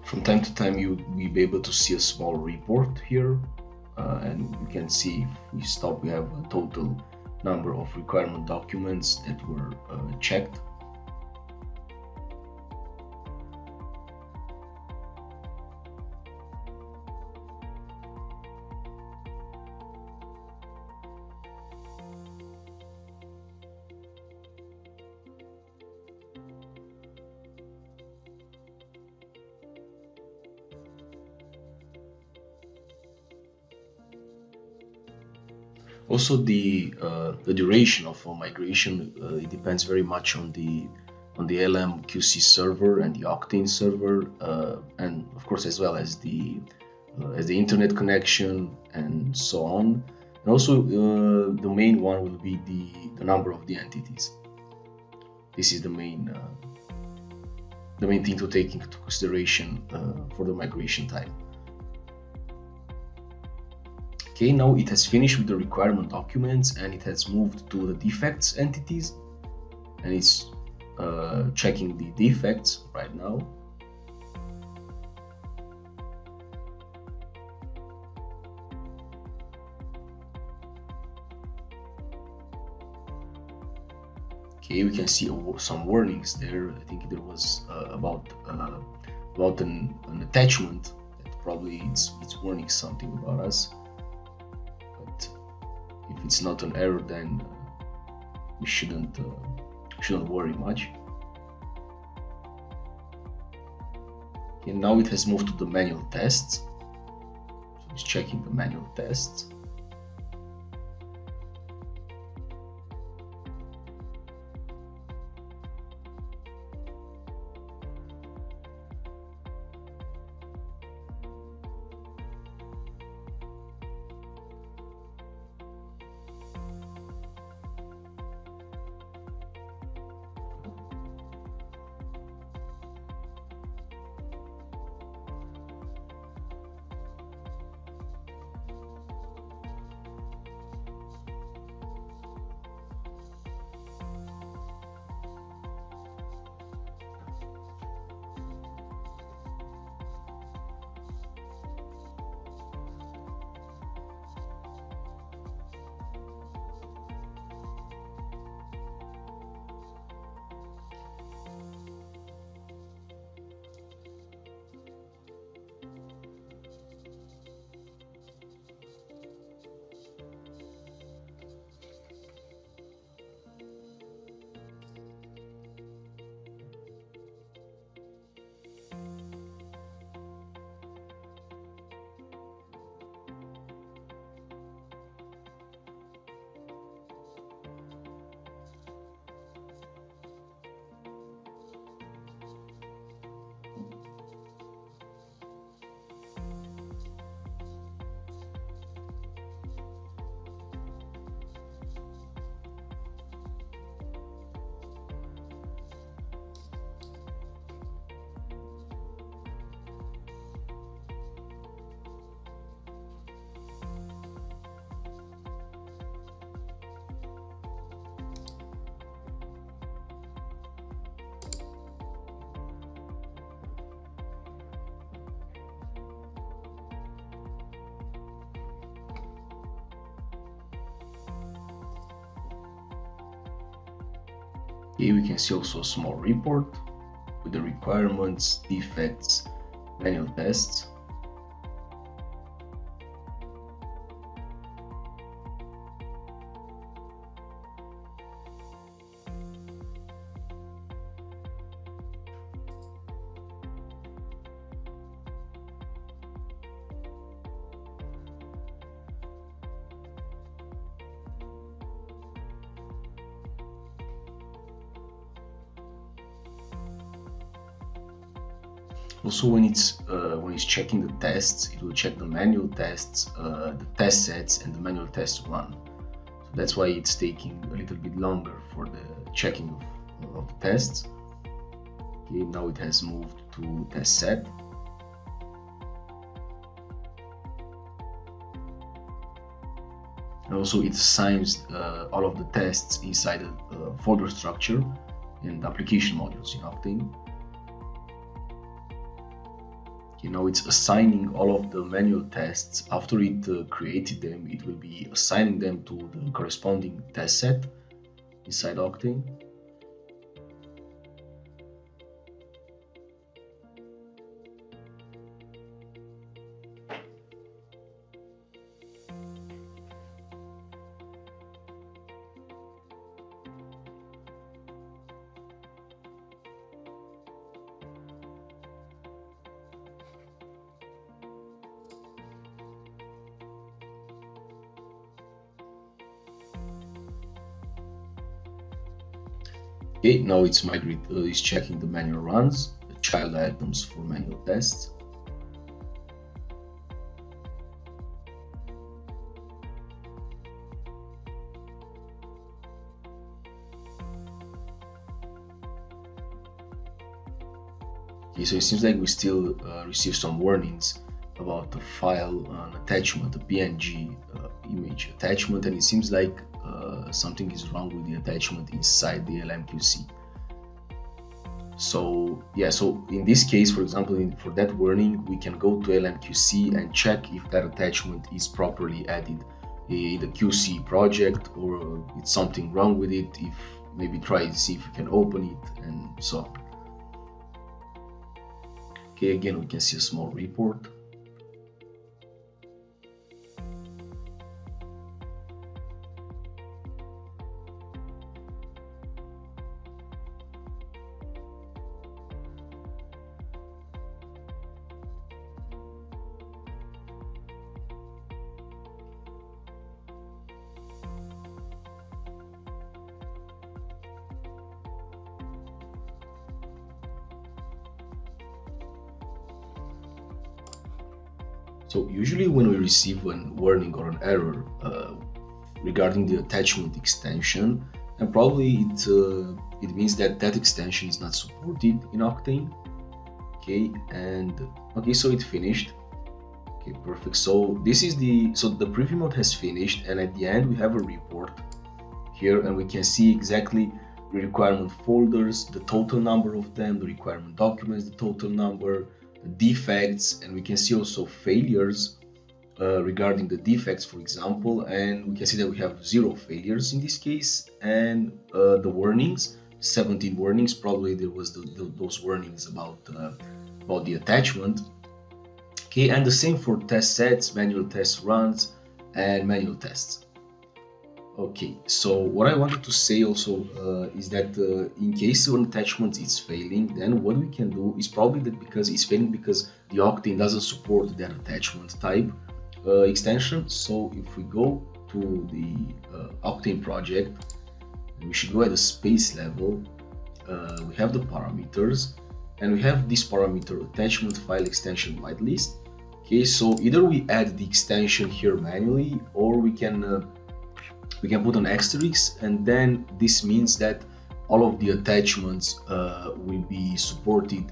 A: From time to time, you will be able to see a small report here, and you can see if we stop, we have a total number of requirement documents that were checked. Also, the duration of a migration, it depends very much on the LM-QC server and the Octane server, and of course as well as the internet connection and so on. And also, the main one will be the number of the entities. This is the main thing to take into consideration for the migration time. Okay, now it has finished with the requirement documents and it has moved to the defects entities, and it's checking the defects right now. Okay, we can see some warnings there. I think there was about an attachment that probably it's warning something about us. But if it's not an error, then we shouldn't worry much. Okay, now it has moved to the manual tests. So it's checking the manual tests. Okay, we can see also a small report with the requirements, defects, manual tests. Also, when it's checking the tests, it will check the manual tests, the test sets, and the manual test run. So that's why it's taking a little bit longer for the checking of the tests. Okay, now it has moved to test set. And also it assigns all of the tests inside a folder structure and application modules in Octane. Okay, now it's assigning all of the manual tests. After it created them, it will be assigning them to the corresponding test set inside Octane. Okay, now it's checking the manual runs, the child items for manual tests. Okay, so it seems like we still receive some warnings about the file, an attachment, a PNG image attachment, and it seems like something is wrong with the attachment inside the LMQC. So yeah, so in this case, for example, for that warning, we can go to LMQC and check if that attachment is properly added in the QC project, or it's something wrong with it. If maybe try to see if you can open it and so on. Okay, again, we can see a small report. So usually when we receive a warning or an error regarding the attachment extension, and probably it means that that extension is not supported in Octane. Okay, and okay, so it finished. Okay, perfect. So this is the preview mode has finished, and at the end we have a report here, and we can see exactly the requirement folders, the total number of them, the requirement documents, the total number, the defects, and we can see also failures regarding the defects, for example, and we can see that we have 0 failures in this case, and the warnings, 17 warnings. Probably there was those warnings about the attachment. Okay, and the same for test sets, manual test runs, and manual tests. Okay, so what I wanted to say also is that in case an attachment is failing, then what we can do is probably that because it's failing because the Octane doesn't support that attachment type extension. So if we go to the Octane project, we should go at the space level. We have the parameters, and we have this parameter attachment file extension whitelist. Okay, so either we add the extension here manually, or we can put an asterisk, and then this means that all of the attachments will be supported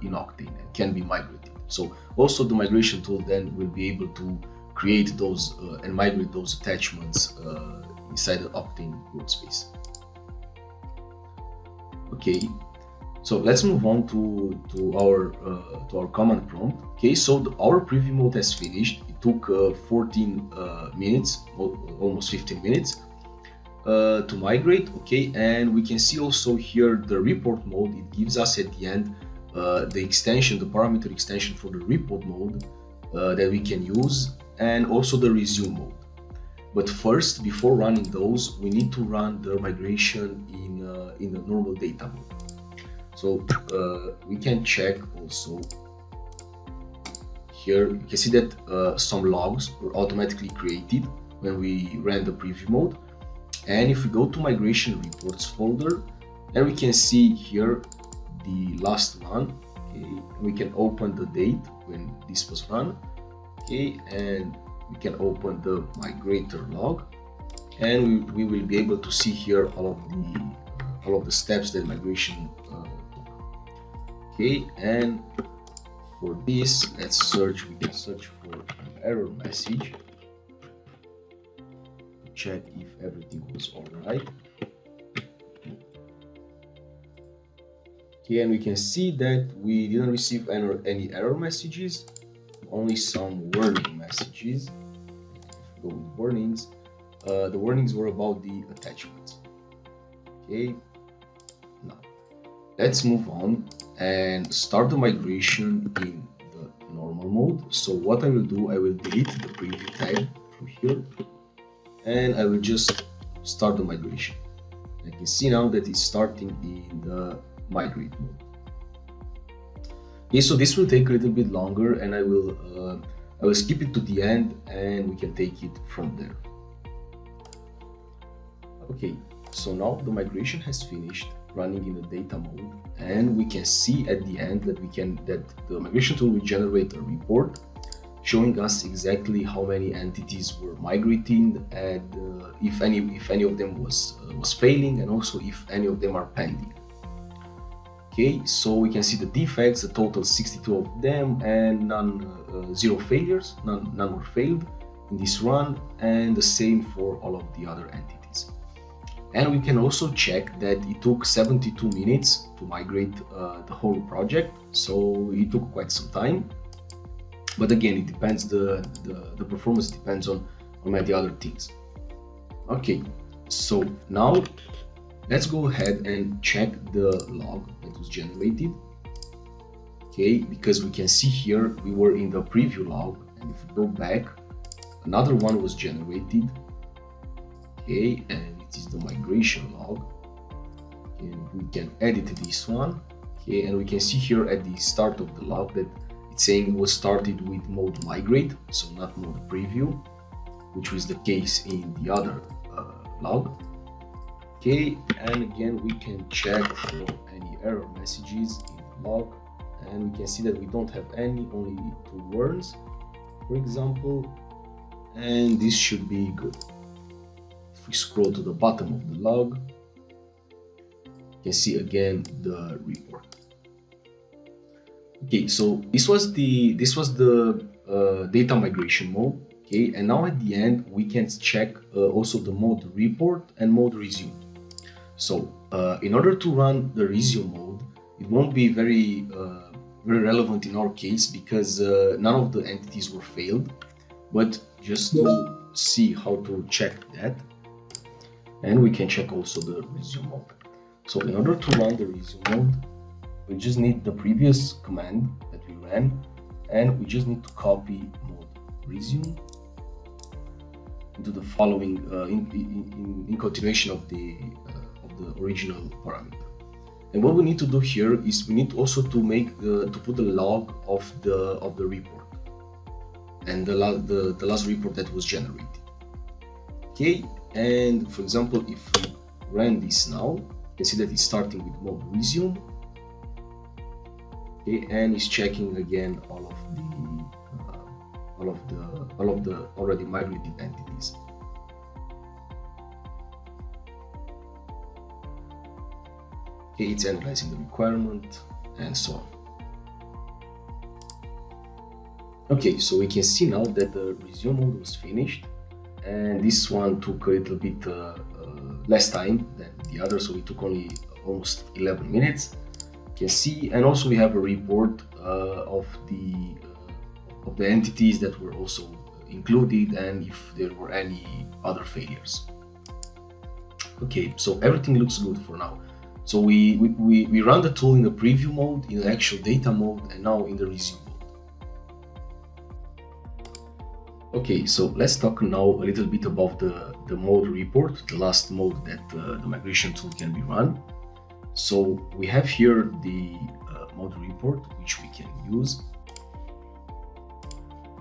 A: in Octane and can be migrated. So also the migration tool then will be able to create those and migrate those attachments inside the Octane workspace. Okay, so let's move on to our command prompt. Okay, so our preview mode has finished. It took 14 minutes, almost 15 minutes. to migrate. Okay, and we can see also here the report mode. It gives us at the end the extension, the parameter extension for the report mode that we can use, and also the resume mode. But first, before running those, we need to run the migration in the normal data mode. So we can check also here. You can see that some logs were automatically created when we ran the preview mode. And if we go to migration reports folder, and we can see here the last one. Okay, we can open the date when this was run. Okay, and we can open the migrator log, and we will be able to see here all of the steps that migration took. Okay, and for this, let's search. We can search for an error message to check if everything was all right. Okay, and we can see that we didn't receive any error messages, only some warning messages. If we go with warnings, the warnings were about the attachments. Okay, now let's move on and start the migration in the normal mode. So what I will do, I will delete the preview tag from here, and I will just start the migration. I can see now that it's starting in the migrate mode. Okay, so this will take a little bit longer, and I will skip it to the end, and we can take it from there. Okay, so now the migration has finished running in the data mode, and we can see at the end that the migration tool will generate a report showing us exactly how many entities were migrating, and if any of them was failing, and also if any of them are pending. Okay, so we can see the defects, a total 62 of them, and zero failures, none were failed in this run, and the same for all of the other entities. And we can also check that it took 72 minutes to migrate the whole project, so it took quite some time. But again, it depends, the performance depends on many other things. Okay, so now let's go ahead and check the log that was generated. Okay, because we can see here we were in the preview log, and if we go back, another one was generated. Okay, and it is the migration log, and we can edit this one. Okay, and we can see here at the start of the log that it's saying it was started with mode migrate, so not mode preview, which was the case in the other log. Okay, and again we can check for any error messages in the log, and we can see that we don't have any, only 2 warns, for example, and this should be good. If we scroll to the bottom of the log, you can see again the report. Okay, so this was the data migration mode. Okay, and now at the end we can check also the mode report and mode resume. So in order to run the resume mode, it won't be very relevant in our case, because none of the entities were failed. But just to see how to check that, and we can check also the resume mode. So in order to run the resume mode, we just need the previous command that we ran, and we just need to copy mode resume into the following in continuation of the original parameter. And what we need to do here is we need also to make to put the log of the report and the last report that was generated. Okay, and for example, if we run this now, you can see that it's starting with mode resume. Okay, and it's checking again all of the already migrated entities. Okay, it's analyzing the requirement and so on. Okay, so we can see now that the resume mode was finished, and this one took a little bit less time than the other, so it took only almost 11 minutes. You can see, and also we have a report of the entities that were also included, and if there were any other failures. Okay, so everything looks good for now. So we run the tool in the preview mode, in the actual data mode, and now in the resume mode. Okay, so let's talk now a little bit about the mode report, the last mode that the migration tool can be run. So we have here the mode report, which we can use.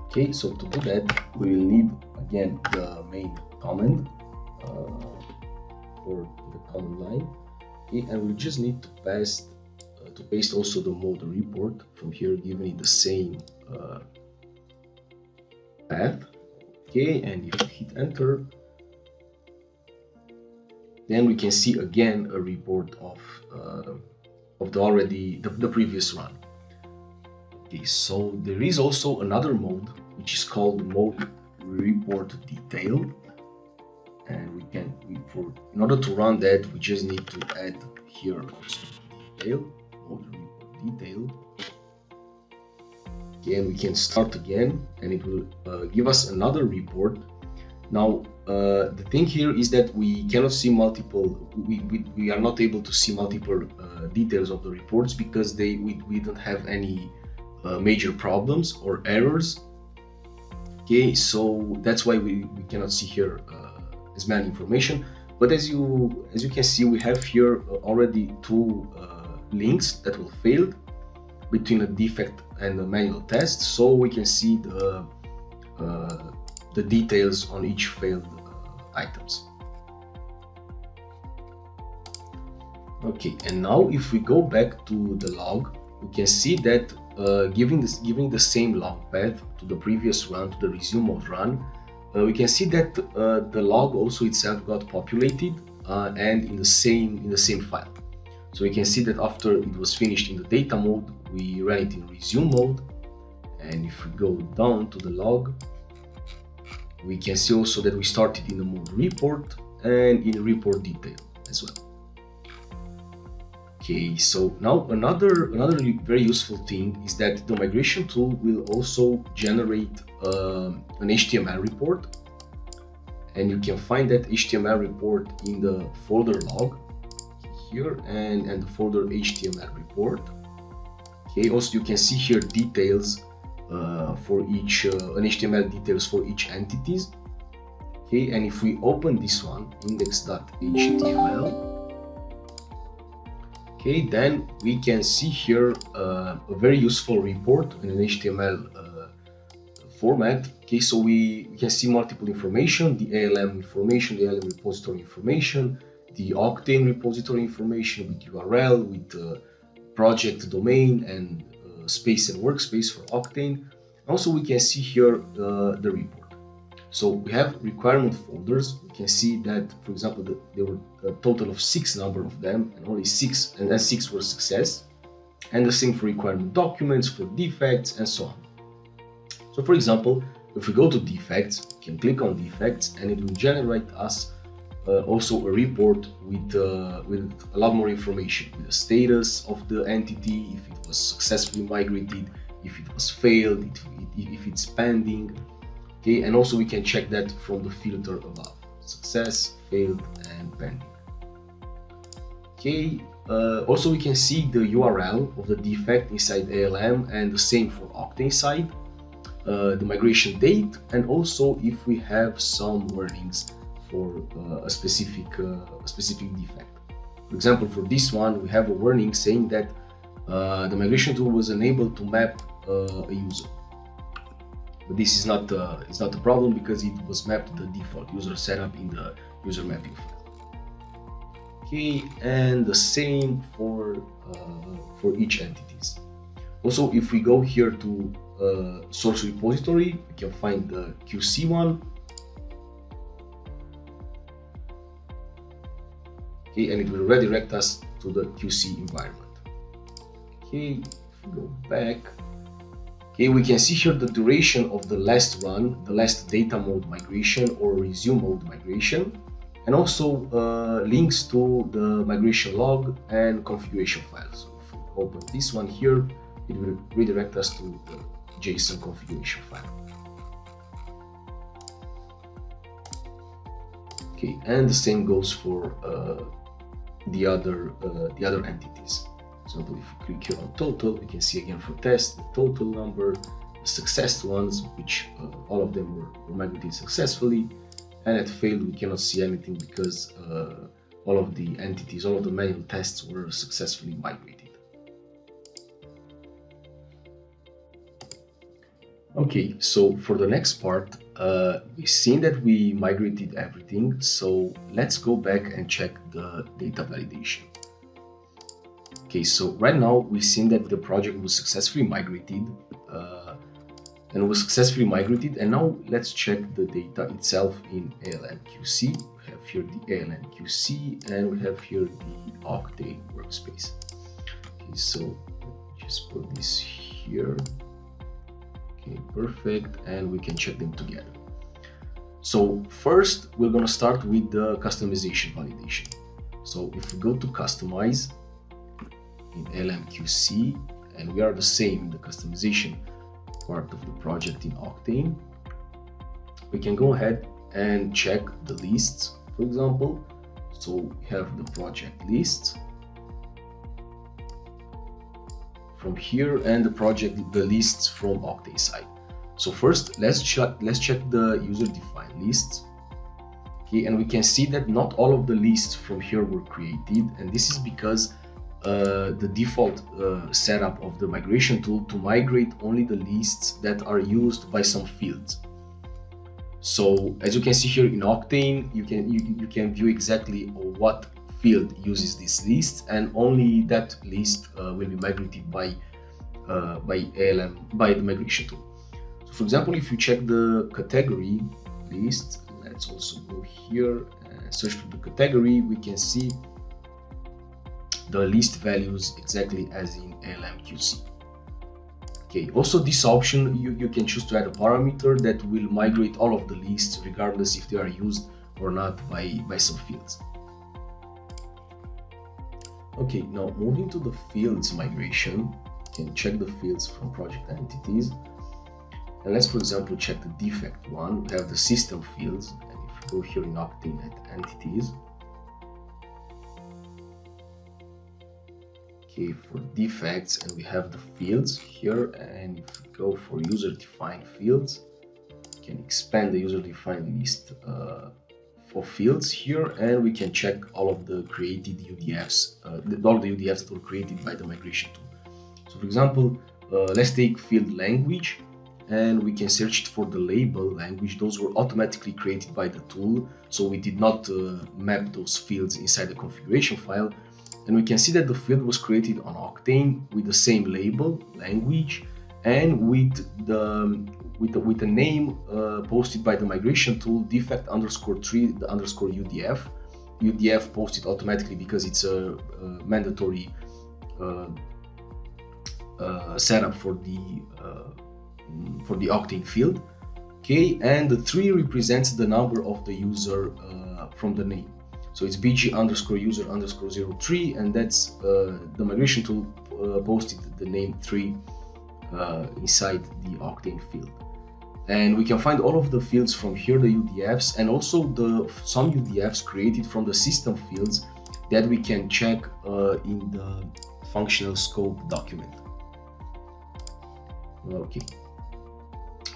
A: Okay, so to do that, we will need again the main command for the command line. Okay, and we just need to paste also the mode report from here, given it the same path. Okay, and if we hit enter, then we can see again a report of the previous run. Okay, so there is also another mode which is called mode report detail, and in order to run that, we just need to add here also detail, mode report detail. Okay, we can start again, and it will give us another report. Now, the thing here is that we cannot see we are not able to see multiple details of the reports because we don't have any major problems or errors. Okay, so that's why we cannot see here as many information. But as you can see, we have here already two links that will fail between a defect and a manual test, so we can see the details on each failed items. Okay, and now if we go back to the log, we can see that giving the same log path to the previous run, to the resume mode run, we can see that the log also itself got populated and in the same file. So we can see that after it was finished in the data mode, we ran it in resume mode, and if we go down to the log, we can see also that we started in the mode report and in report detail as well. Okay, so now another very useful thing is that the migration tool will also generate an HTML report, and you can find that HTML report in the folder log here and the folder HTML report. Okay, also you can see here details for each an HTML details for each entities. Okay, and if we open this one, index.html, okay, then we can see here a very useful report in an HTML format. Okay, so we can see multiple information, the ALM information, the ALM repository information, the Octane repository information with URL, with project domain and space and workspace for Octane. Also, we can see here the report. So we have requirement folders. We can see that, for example, there were a total of 6 number of them, and only 6 were success. And the same for requirement documents, for defects, and so on. So, for example, if we go to defects, we can click on defects, and it will generate us also a report with a lot more information, with the status of the entity, if it was successfully migrated, if it was failed, if it's pending. Okay, and also we can check that from the filter above: success, failed, and pending. Okay, also we can see the URL of the defect inside ALM, and the same for Octane side, the migration date, and also if we have some warnings for a specific defect. For example, for this one, we have a warning saying that the migration tool was unable to map a user. But this is not a problem because it was mapped to the default user setup in the user mapping file. Okay, and the same for each entities. Also, if we go here to source repository, we can find the QC one. Okay, and it will redirect us to the QC environment. Okay, if we go back, okay, we can see here the duration of the last run, the last data mode migration or resume mode migration, and also links to the migration log and configuration files. So if we open this one here, it will redirect us to the JSON configuration file. Okay, and the same goes for the other entities. For example, if we click here on total, we can see again for test the total number, the successed ones, which all of them were migrated successfully, and at failed we cannot see anything because all of the entities, all of the manual tests were successfully migrated. Okay, so for the next part, we've seen that we migrated everything, so let's go back and check the data validation. Okay, so right now we've seen that the project was successfully migrated, and now let's check the data itself in ALM-QC. We have here the ALM-QC, and we have here the Octane workspace. Okay, so just put this here. Okay, perfect, and we can check them together. So first, we're going to start with the customization validation. So if we go to customize in ALM-QC, and we are the same in the customization part of the project in Octane, we can go ahead and check the lists, for example. So we have the project list from here and the lists from Octane side. So first, let's check the user-defined lists. Okay, and we can see that not all of the lists from here were created, and this is because the default setup of the migration tool to migrate only the lists that are used by some fields. So as you can see here in Octane, you can view exactly what field uses this list, and only that list will be migrated by the migration tool. So for example, if you check the category list, let's also go here and search for the category, we can see the list values exactly as in ALM-QC. Okay, also this option, you can choose to add a parameter that will migrate all of the lists regardless if they are used or not by some fields. Okay, now moving to the fields migration, you can check the fields from project entities. And let's, for example, check the defect one. We have the system fields, and if we go here in Octane at entities, okay, for defects, and we have the fields here, and if we go for user-defined fields, we can expand the user-defined list for fields here, and we can check all of the created UDFs, all the UDFs that were created by the migration tool. So for example, let's take field language, and we can search it for the label language. Those were automatically created by the tool, so we did not map those fields inside the configuration file. And we can see that the field was created on Octane with the same label language and with the name posted by the migration tool defect_3 the underscore UDF posted automatically because it's a mandatory setup for the Octane field. Okay, and the 3 represents the number of the user from the name. So it's bg_user_03, and that's the migration tool posted the name 3 inside the Octane field. And we can find all of the fields from here, the UDFs, and also some UDFs created from the system fields that we can check in the functional scope document. Okay.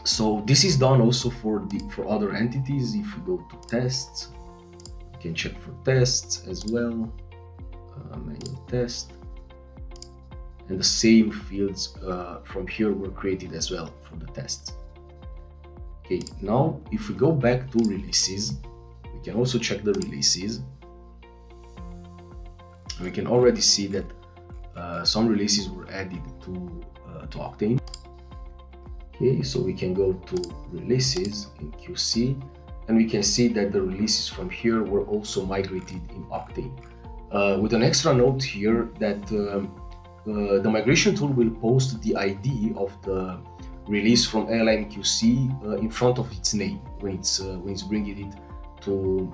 A: So this is done also for other entities. If we go to tests, we can check for tests as well, manual test, and the same fields from here were created as well for the tests. Okay, now if we go back to releases, we can also check the releases. We can already see that some releases were added to Octane. Okay, so we can go to releases in QC, and we can see that the releases from here were also migrated in Octane. With an extra note here that the migration tool will post the ID of the release from ALM-QC in front of its name when it's bringing it to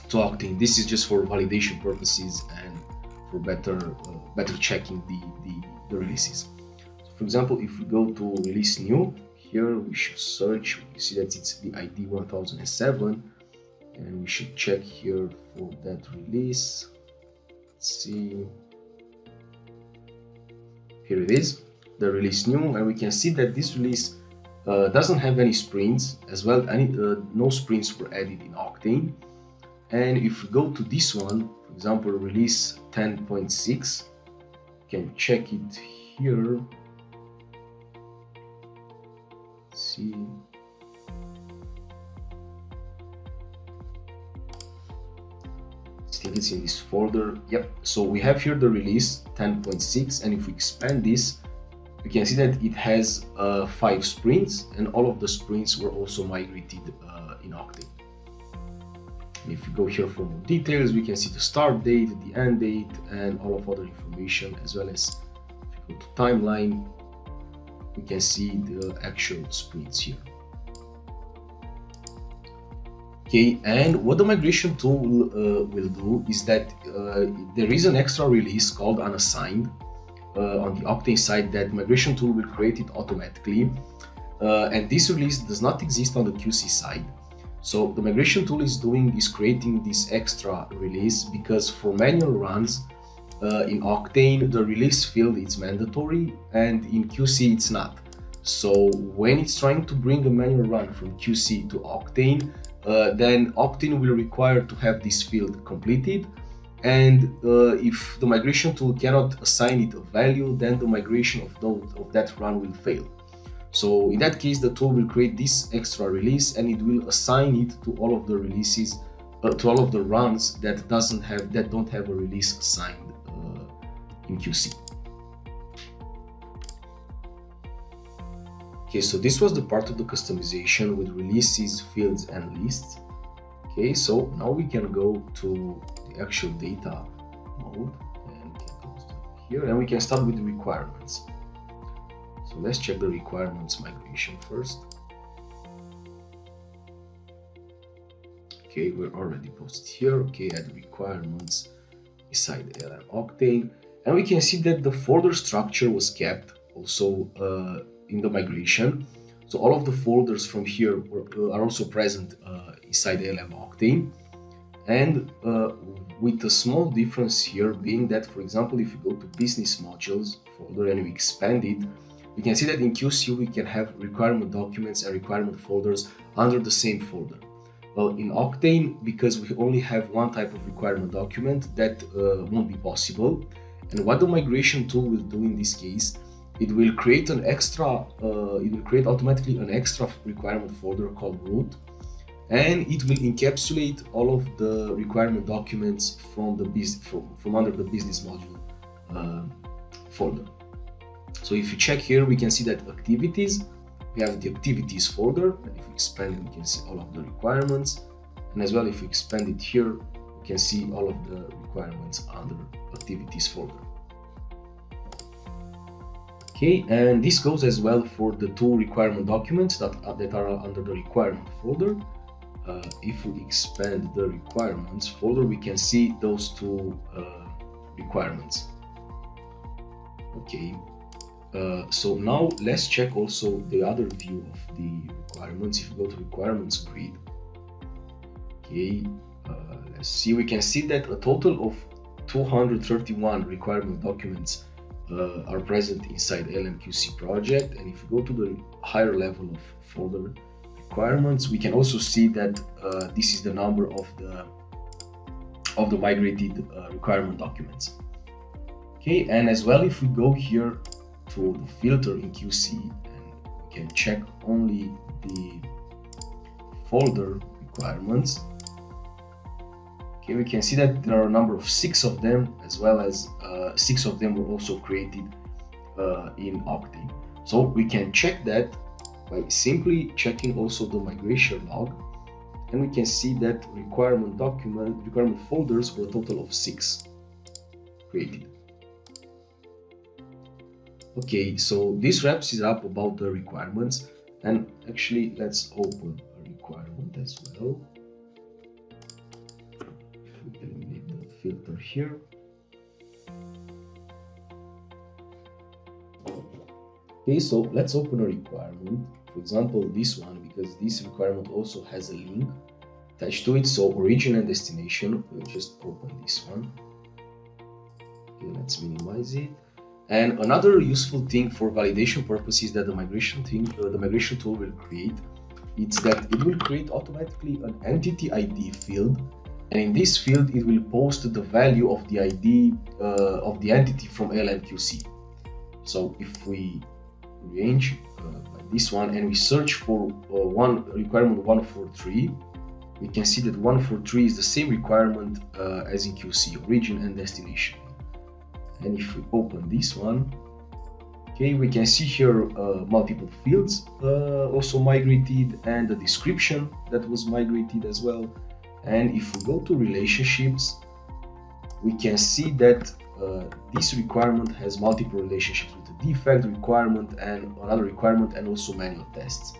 A: Octane. This is just for validation purposes and for better checking the releases. For example, if we go to release new, here we should search, we see that it's the ID 1007, and we should check here for that release. Let's see, here it is, the release new, and we can see that this release doesn't have any sprints as well. No sprints were added in Octane. And if we go to this one, for example, release 10.6, you can check it here. Let's see. I think it's in this folder. Yep. So we have here the release 10.6, and if we expand this, we can see that it has 5 sprints, and all of the sprints were also migrated in Octane. And if we go here for more details, we can see the start date, the end date, and all of other information, as well as if we go to timeline, we can see the actual sprints here. Okay, and what the migration tool will do is that there is an extra release called unassigned on the Octane side that migration tool will create it automatically, and this release does not exist on the QC side. So the migration tool is creating this extra release because for manual runs in Octane, the release field is mandatory, and in QC it's not. So when it's trying to bring a manual run from QC to Octane, then Octane will require to have this field completed, and if the migration tool cannot assign it a value, then the migration of that run will fail. So in that case, the tool will create this extra release, and it will assign it to all of the releases, to all of the runs that don't have a release assigned in QC. Okay, so this was the part of the customization with releases, fields, and lists. Okay, so now we can go to the actual data mode, and we can go here, and we can start with the requirements. So let's check the requirements migration first. Okay, we're already posted here. Okay, add requirements beside LM Octane, and we can see that the folder structure was kept also in the migration. So all of the folders from here are also present inside LM Octane, and with a small difference here being that, for example, if you go to business modules folder and we expand it, we can see that in QC we can have requirement documents and requirement folders under the same folder. Well, in Octane, because we only have one type of requirement document, that won't be possible. And what the migration tool will do in this case, it will create automatically an extra requirement folder called root, and it will encapsulate all of the requirement documents from under the business module folder. So if you check here, we can see that activities, we have the activities folder, and if we expand it, we can see all of the requirements. And as well, if we expand it here, we can see all of the requirements under activities folder. Okay, and this goes as well for the 2 requirement documents that are under the requirement folder. If we expand the requirements folder, we can see those 2 requirements. Okay. So now let's check also the other view of the requirements. If you go to requirements grid, okay, let's see, we can see that a total of 231 requirement documents are present inside LMQC project. And if you go to the higher level of folder requirements, we can also see that this is the number of the migrated requirement documents. Okay, and as well, if we go here to the filter in QC, and we can check only the folder requirements. Okay, we can see that there are a number of 6 of them, as well as 6 of them were also created in Octane. So we can check that by simply checking also the migration log, and we can see that requirement folders were a total of 6 created. Okay, so this wraps it up about the requirements, and actually let's open a requirement as well. If we eliminate the filter here. Okay, so let's open a requirement, for example this one, because this requirement also has a link. attached to it. So origin and destination, we'll just open this one. Okay, let's minimize it. And another useful thing for validation purposes that the migration tool will create, it's that it will create automatically an entity ID field, and in this field it will post the value of the ID of the entity from LLM-QC. So if we range like this one and we search for requirement 143, we can see that 143 is the same requirement as in QC, origin and destination. And if we open this one, okay, we can see here multiple fields also migrated, and the description that was migrated as well. And if we go to relationships, we can see that this requirement has multiple relationships with the defect requirement and another requirement, and also manual tests.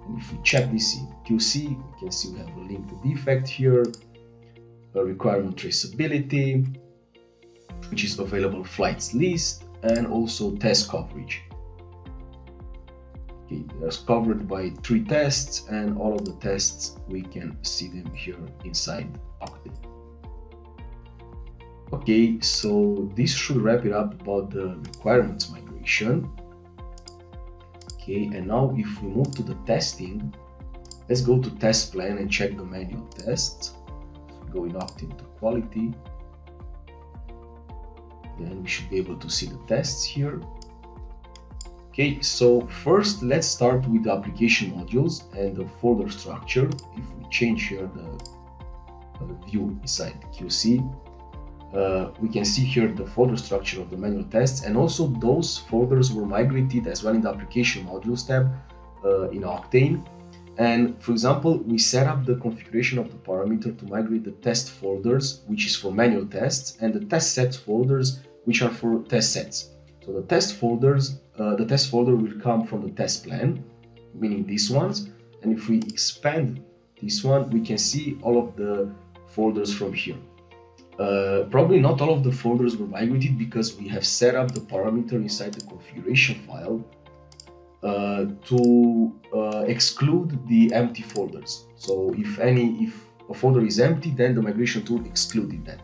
A: And if we check this in QC, we can see we have a link to defect here, a requirement traceability, which is available flights list, and also test coverage. Okay, that's covered by 3 tests, and all of the tests we can see them here inside Octane. Okay, so this should wrap it up about the requirements migration. Okay, and now if we move to the testing, let's go to test plan and check the manual tests. If we go in Octane to quality, then we should be able to see the tests here. Okay, so first let's start with the application modules and the folder structure. If we change here the view inside QC, we can see here the folder structure of the manual tests, and also those folders were migrated as well in the application modules tab in Octane. And for example, we set up the configuration of the parameter to migrate the test folders, which is for manual tests, and the test sets folders, which are for test sets. So the test folders, the test folder will come from the test plan, meaning these ones. And if we expand this one, we can see all of the folders from here. Probably not all of the folders were migrated because we have set up the parameter inside the configuration file to exclude the empty folders. So if a folder is empty, then the migration tool excluded that.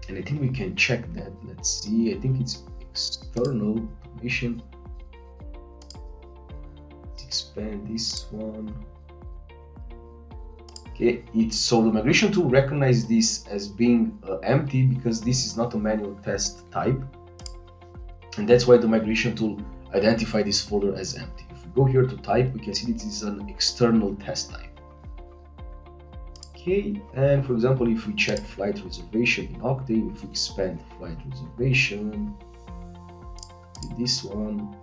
A: And I think we can check that. Let's see. I think it's external automation. Let's expand this one. Okay, so the migration tool recognizes this as being empty because this is not a manual test type, and that's why the migration tool identified this folder as empty. If we go here to type, we can see this is an external test type. Okay, and for example, if we check flight reservation in Octane, if we expand flight reservation with this one,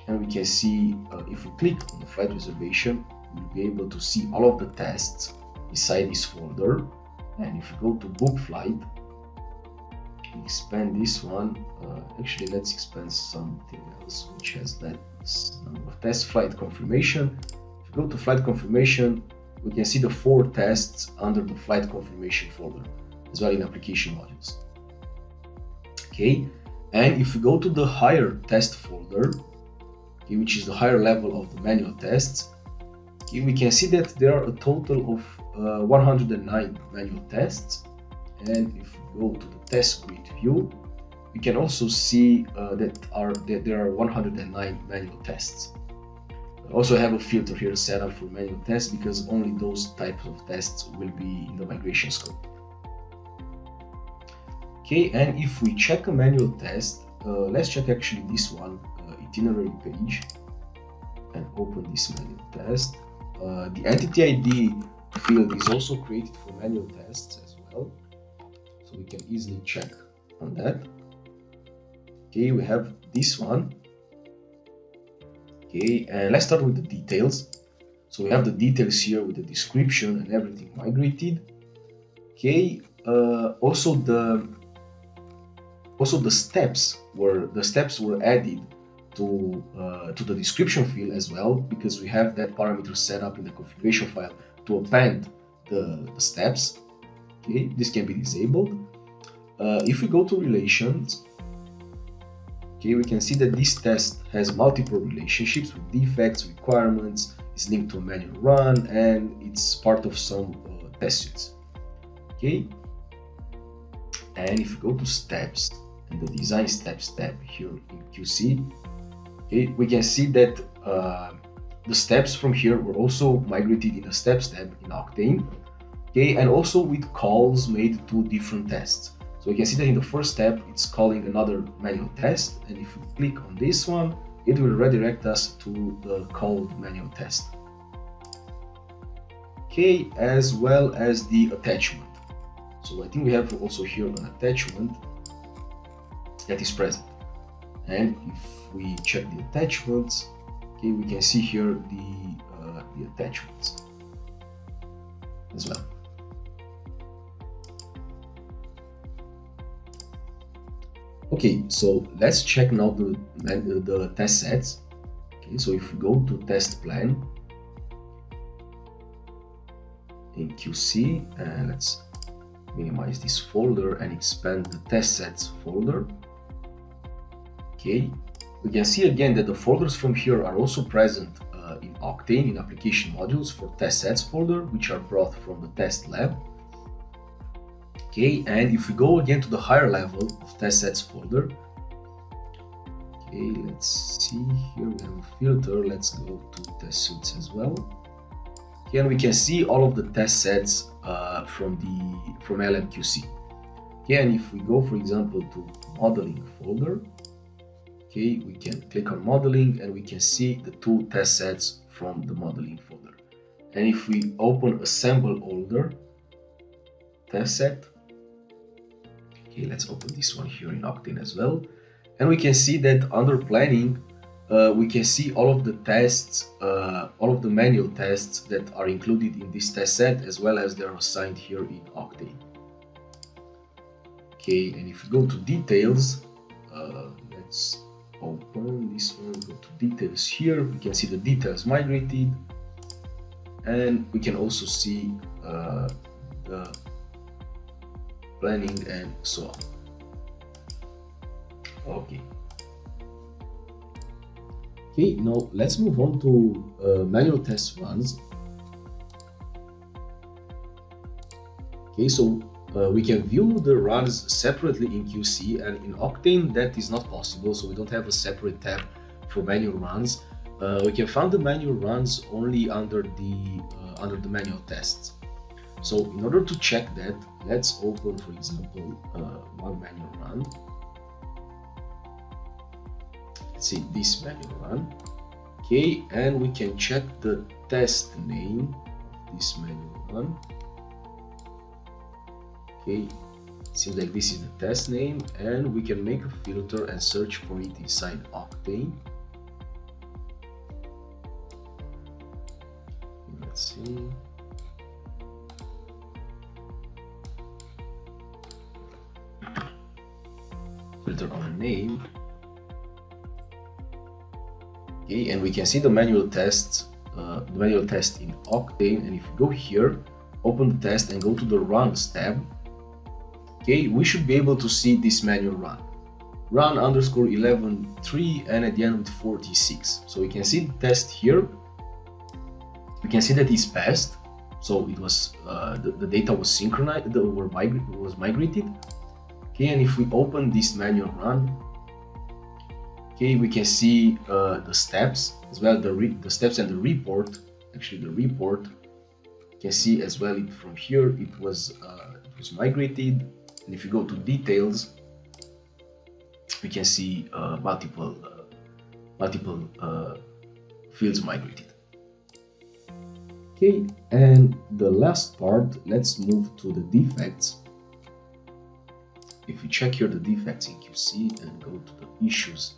A: and we can see if we click on the flight reservation, we'll be able to see all of the tests inside this folder. And if we go to book flight, we expand this one. Actually, let's expand something else which has that number of tests. Flight confirmation. If we go to flight confirmation, we can see the 4 tests under the flight confirmation folder, as well in application modules. Okay, and if we go to the higher test folder, okay, which is the higher level of the manual tests, okay, we can see that there are a total of 109 manual tests. And if we go to the test grid view, we can also see that there are 109 manual tests. I also have a filter here set up for manual tests because only those types of tests will be in the migration scope. Okay, and if we check a manual test, let's check actually this one, itinerary page, and open this manual test. The entity ID field is also created for manual tests as well, so we can easily check on that. Okay, we have this one. Okay, and let's start with the details. So we have the details here with the description and everything migrated. Okay, also the steps were added to the description field as well, because we have that parameter set up in the configuration file to append the steps. Okay, this can be disabled. If we go to relations, okay, we can see that this test has multiple relationships with defects, requirements, is linked to a manual run, and it's part of some test suites. Okay, and if you go to steps and the design steps tab here in QC, okay, we can see that the steps from here were also migrated in the steps tab in Octane, okay, and also with calls made to different tests. So you can see that in the first step, it's calling another manual test, and if we click on this one, it will redirect us to the called manual test. Okay, as well as the attachment. So I think we have also here an attachment that is present. And if we check the attachments, okay, we can see here the attachments as well. Okay, so let's check now the test sets. Okay, so if we go to test plan in QC, and let's minimize this folder and expand the test sets folder. Okay, we can see again that the folders from here are also present in Octane in application modules for test sets folder, which are brought from the test lab. Okay, and if we go again to the higher level of test sets folder, okay, let's see here, we have a filter, let's go to test suites as well. Okay, and we can see all of the test sets from LMQC. Okay, and if we go, for example, to modeling folder, okay, we can click on modeling and we can see the two test sets from the modeling folder. And if we open assemble older test set, okay, let's open this one here in Octane as well, and we can see that under planning, we can see all of the tests, all of the manual tests that are included in this test set, as well as they're assigned here in Octane. Okay, and if we go to details, let's open this one, go to details here, we can see the details migrated, and we can also see the planning and so on. Okay, now let's move on to manual test runs. Okay, so we can view the runs separately in QC, and in Octane that is not possible, so we don't have a separate tab for manual runs. We can find the manual runs only under the manual tests. So in order to check that, let's open, for example, one manual run. Let's see this manual run. Okay, and we can check the test name of this manual run. Okay, it seems like this is the test name, and we can make a filter and search for it inside Octane. Let's see. Filter on name. Okay, and we can see the manual tests, the manual test in Octane. And if you go here, open the test and go to the runs tab, okay, we should be able to see this manual run underscore 11.3 and at the end with 46. So we can see the test here. We can see that it's passed. So it was the data was synchronized, was migrated. Okay, and if we open this manual run, okay, we can see the steps as well, the steps and the report. Actually, the report, you can see as well from here it was migrated. And if you go to details, we can see multiple fields migrated. Okay, and the last part, let's move to the defects. If we check here the defects in QC and go to the issues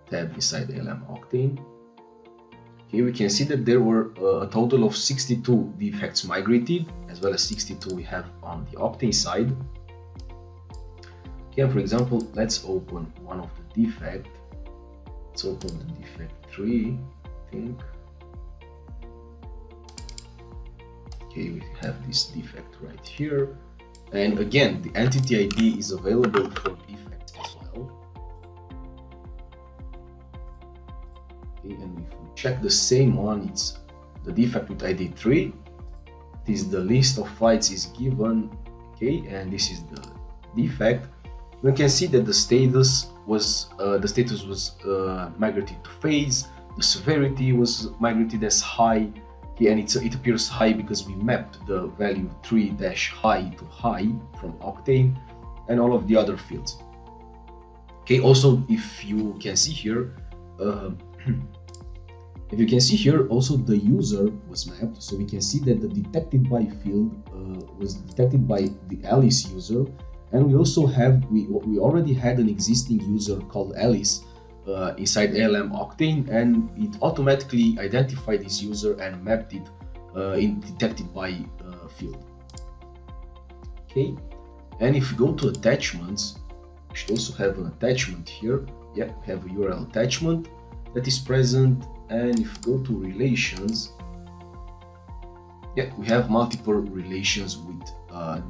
A: tab inside the LM Octane, okay, we can see that there were a total of 62 defects migrated, as well as 62 we have on the Octane side. Okay, for example, let's open one of the defect. Let's open the defect 3, I think. Okay, we have this defect right here. And again, the entity ID is available for defects as well. Okay, and if we check the same one, it's the defect with ID 3. This is the list of flights is given, okay, and this is the defect. We can see that the status was migrated to phase. The severity was migrated as high, okay, and it appears high because we mapped the value 3-high to high from Octane, and all of the other fields. Okay, also if you can see here, also the user was mapped, so we can see that the detected by field was detected by the Alice user, and we also have we already had an existing user called Alice inside ALM Octane, and it automatically identified this user and mapped it in detected by field. Okay, and if you go to attachments, we should also have an attachment here. Yeah, we have a URL attachment that is present, and if you go to relations, yeah, we have multiple relations with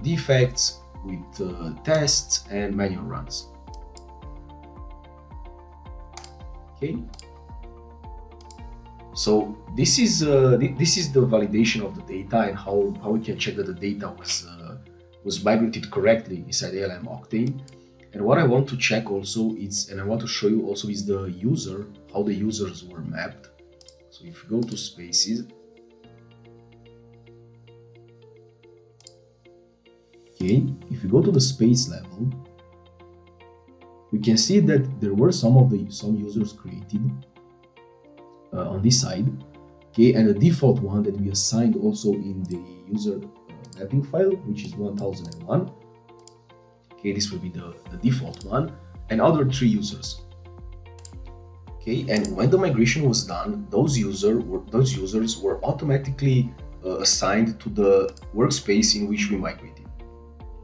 A: defects, with tests and manual runs. Okay, so this is the validation of the data and how we can check that the data was migrated correctly inside ALM Octane. And what I want to check also is, and I want to show you also, is the user, how the users were mapped. So if you go to spaces, okay, if you go to the space level, we can see that there were some users created on this side, okay, and the default one that we assigned also in the user mapping file, which is 1001. Okay, this will be the default one, and other 3 users. Okay, and when the migration was done, those users were automatically assigned to the workspace in which we migrated.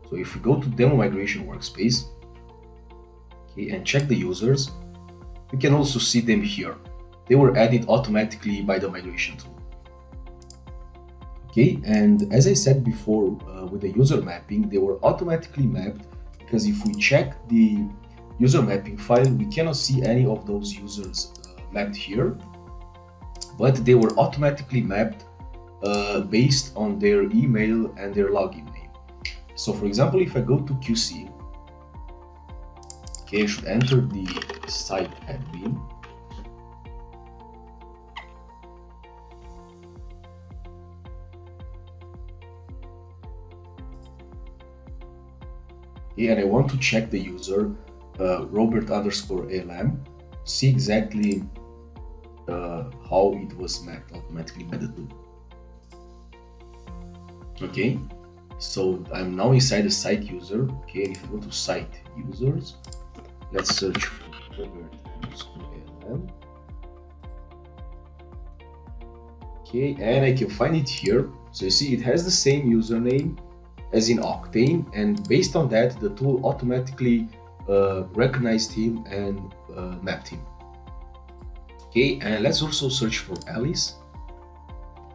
A: So if we go to demo migration workspace, okay, and check the users, we can also see them here. They were added automatically by the migration tool. Okay, and as I said before, with the user mapping, they were automatically mapped, because if we check the user mapping file, we cannot see any of those users mapped here, but they were automatically mapped based on their email and their login name. So for example, if I go to QC, okay, I should enter the site admin. Okay, and I want to check the user Robert_ALM, see exactly how it was mapped automatically by the tool. Okay, so I'm now inside the site user. Okay, and if I go to site users, let's search for Robert_ALM. Okay, and I can find it here. So you see, it has the same username as in Octane, and based on that, the tool automatically recognized him and mapped him. Okay, and let's also search for Alice.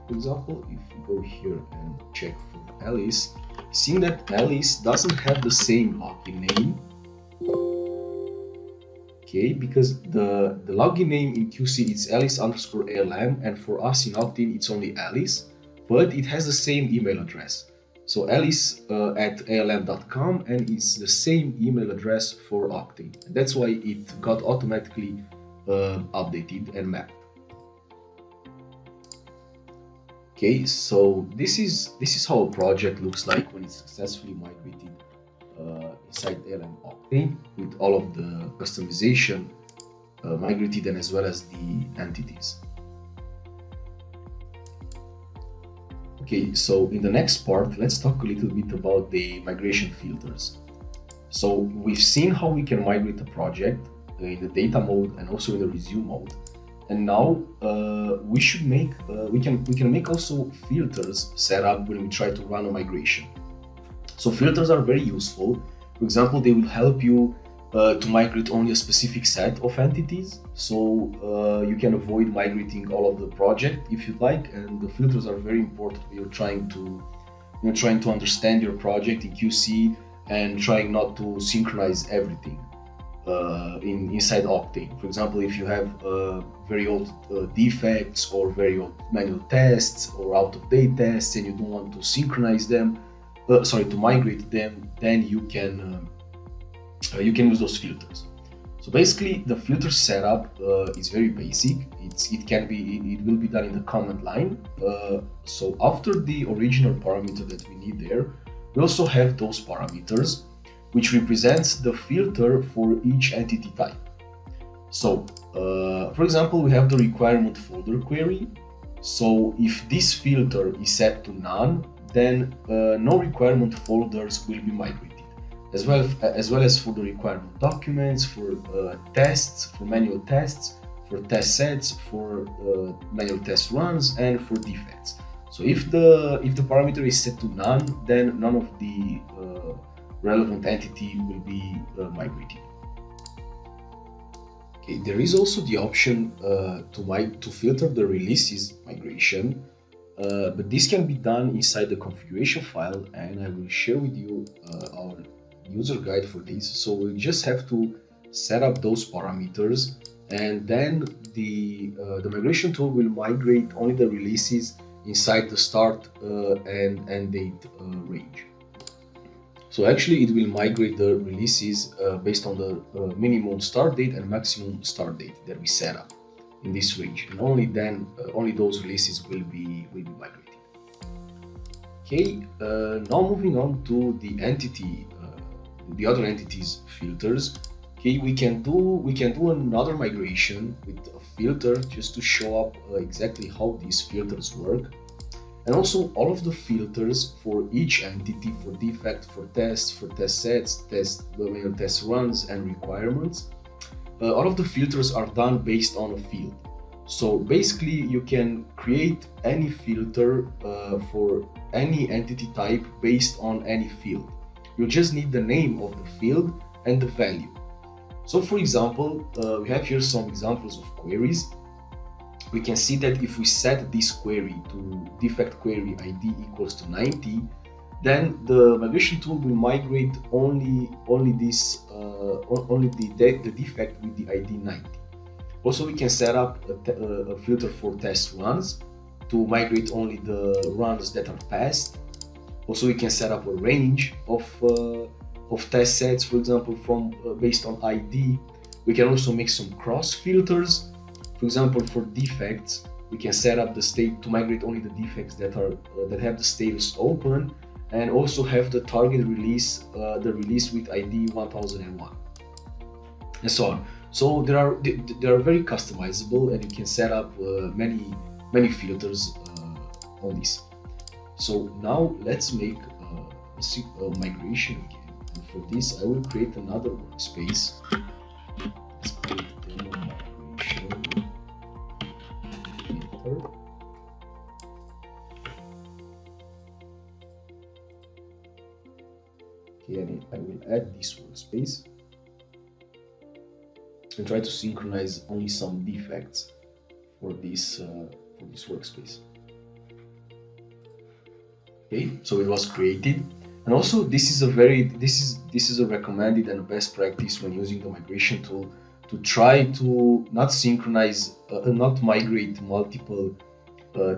A: For example, if we go here and check for Alice, seeing that Alice doesn't have the same login name. Okay, because the login name in QC is Alice_ALM, and for us in Octane it's only Alice, but it has the same email address. So Alice at alm.com, and it's the same email address for Octane. That's why it got automatically updated and mapped. Okay, so this is how a project looks like when it's successfully migrated inside ALM Octane, with all of the customization migrated, and as well as the entities. Okay, so in the next part, let's talk a little bit about the migration filters. So we've seen how we can migrate a project in the data mode and also in the resume mode. And now we can make also filters set up when we try to run a migration. So filters are very useful. For example, they will help you to migrate only a specific set of entities, so you can avoid migrating all of the project if you'd like. And the filters are very important when you're trying to understand your project in QC and trying not to synchronize everything. inside Octane. For example, if you have very old defects or very old manual tests or out-of-date tests and you don't want to synchronize them, to migrate them, then you can use those filters. So basically, the filter setup is very basic. It will be done in the command line. So after the original parameter that we need there, we also have those parameters, which represents the filter for each entity type. So, for example, we have the requirement folder query. So if this filter is set to none, then no requirement folders will be migrated. As well as for the requirement documents, for tests, for manual tests, for test sets, for manual test runs, and for defects. So if the parameter is set to none, then none of the relevant entity will be migrated. Okay, there is also the option to filter the releases migration, but this can be done inside the configuration file, and I will share with you our user guide for this. So we just have to set up those parameters, and then the migration tool will migrate only the releases inside the start and end date range. So actually it will migrate the releases based on the minimum start date and maximum start date that we set up in this range, and only then only those releases will be migrated. Okay, now moving on to the the other entities filters. Okay, we can do another migration with a filter just to show up exactly how these filters work, and also all of the filters for each entity, for defect, for tests, for test sets, manual test runs, and requirements. All of the filters are done based on a field. So basically, you can create any filter for any entity type based on any field. You just need the name of the field and the value. So for example, we have here some examples of queries. We can see that if we set this query to defect query ID equals to 90, then the migration tool will migrate only the defect with the ID 90. Also, we can set up a filter for test runs to migrate only the runs that are passed. Also, we can set up a range of test sets, for example, from based on ID. We can also make some cross filters. For example, for defects, we can set up the state to migrate only the defects that have the status open, and also have the target release, the release with ID 1001, and so on. So they are very customizable, and you can set up many filters on this. So now let's make a migration again. And for this, I will create another workspace. Let's create demo migration filter. Okay, and I will add this workspace and try to synchronize only some defects for this workspace. Okay, so it was created, and also this is a recommended and a best practice when using the migration tool, to try to not synchronize, not migrate multiple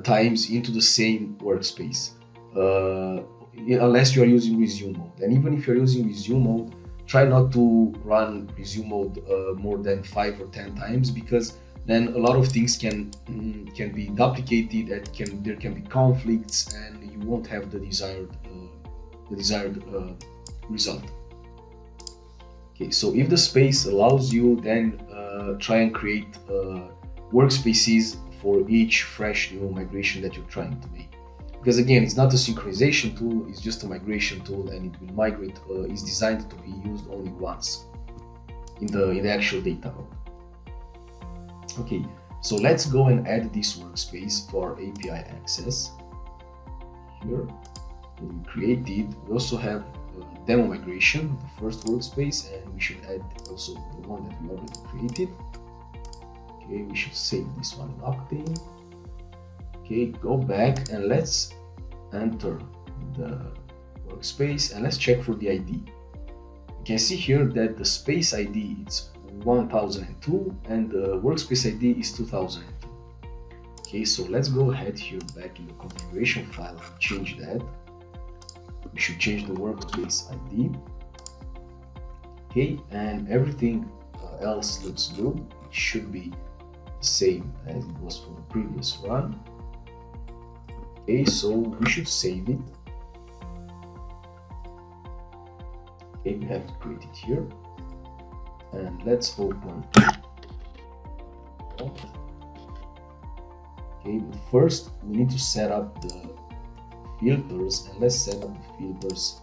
A: times into the same workspace, unless you are using resume mode. And even if you're using resume mode, try not to run resume mode more than 5 or 10 times, because then a lot of things can be duplicated, and there can be conflicts, and you won't have the desired result. Okay, so if the space allows you, then try and create workspaces for each fresh new migration that you're trying to make. Because again, it's not a synchronization tool, it's just a migration tool, and it will migrate, is designed to be used only once in the actual data node. Okay, so let's go and add this workspace to our API access. Here, we created, we also have demo migration, the first workspace, and we should add also the one that we already created. Okay, we should save this one in Octane. Okay, go back and let's enter the workspace, and let's check for the ID. You can see here that the space ID is 1002 and the workspace ID is 2002. Okay, so let's go ahead here back in the configuration file and change that. We should change the workspace ID. Okay, and everything else looks good. It should be the same as it was for the previous run. Okay, so we should save it. Okay, we have to create it here. And let's open. Okay, but first we need to set up the filters, and let's set up the filters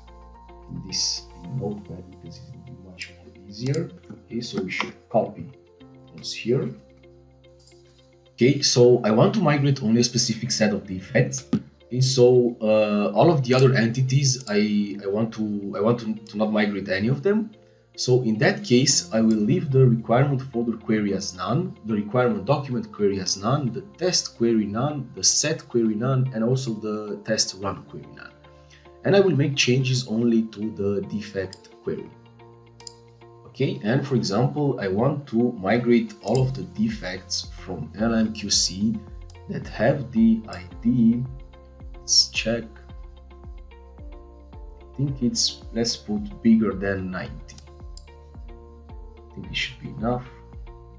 A: in this notepad because it will be much more easier. Okay, so we should copy those here. Okay, so I want to migrate only a specific set of the effects. Okay, so all of the other entities, I want to not migrate any of them. So in that case, I will leave the requirement folder query as none, the requirement document query as none, the test query none, the set query none, and also the test run query none. And I will make changes only to the defect query. Okay, and for example, I want to migrate all of the defects from LMQC that have the ID. Let's check. I think it's, let's put bigger than 90. I think it should be enough,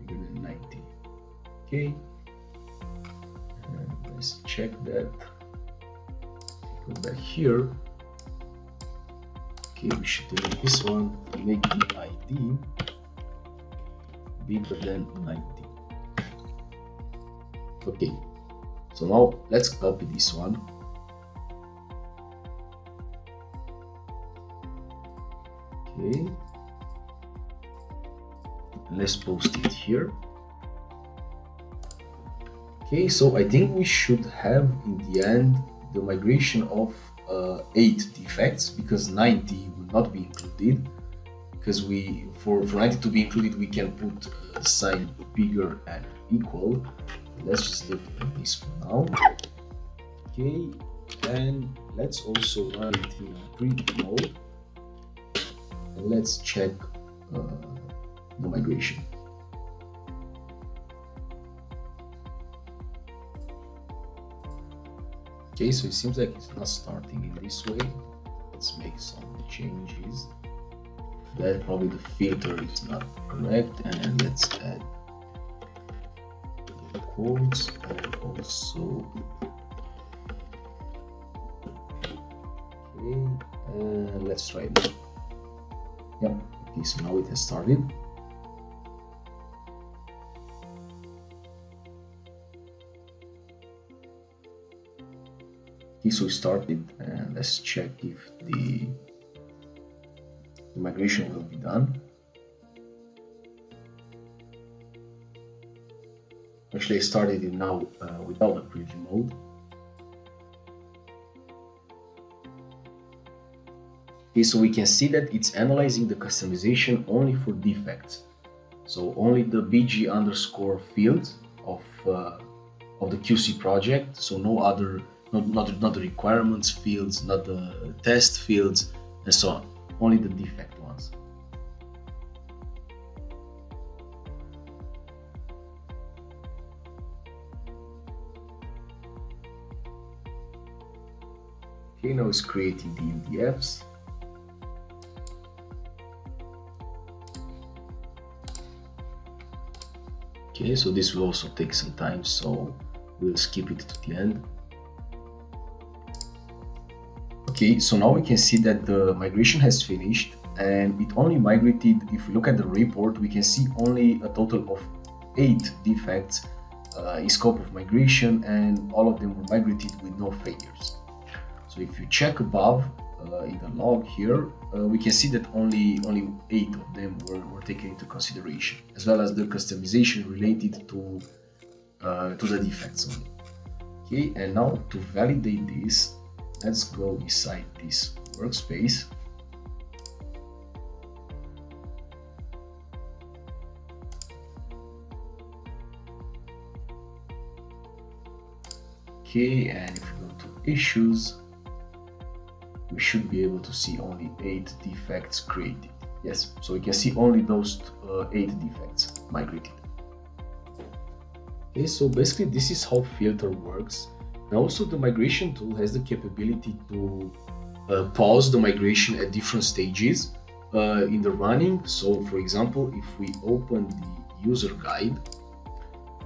A: bigger than 90. Okay, and let's check that. Go back here. Okay, we should delete this one, make the ID bigger than 90. Okay, so now let's copy this one. Okay, and let's post it here. Okay, so I think we should have in the end the migration of 8 defects, because 90 will not be included, because for 90 to be included we can put a sign bigger and equal. Let's just leave it like this for now. Okay, and let's also run it in preview mode, and let's check the migration. Okay, so it seems like it's not starting in this way. Let's make some changes. That probably the filter is not correct, and let's add the quotes and also. Okay, and let's try it. Yep. Okay, so now it has started. Okay, so we started, and let's check if the migration will be done. Actually, I started it now without the preview mode. Okay, so we can see that it's analyzing the customization only for defects. So only the BG underscore field of the QC project. So no other. Not the requirements fields, not the test fields, and so on. Only the defect ones. Okay, now it's creating the UDFs. Okay, so this will also take some time, so we'll skip it to the end. Okay, so now we can see that the migration has finished, and it only migrated. If we look at the report, we can see only a total of 8 defects in scope of migration, and all of them were migrated with no failures. So if you check above in the log here, we can see that only 8 of them were taken into consideration, as well as the customization related to the defects only. Okay, and now to validate this, let's go inside this workspace. Okay, and if we go to issues, we should be able to see only 8 defects created. Yes, so you can see only those 8 defects migrated. Okay, so basically this is how filter works. And also the migration tool has the capability to pause the migration at different stages in the running. So for example, if we open the user guide,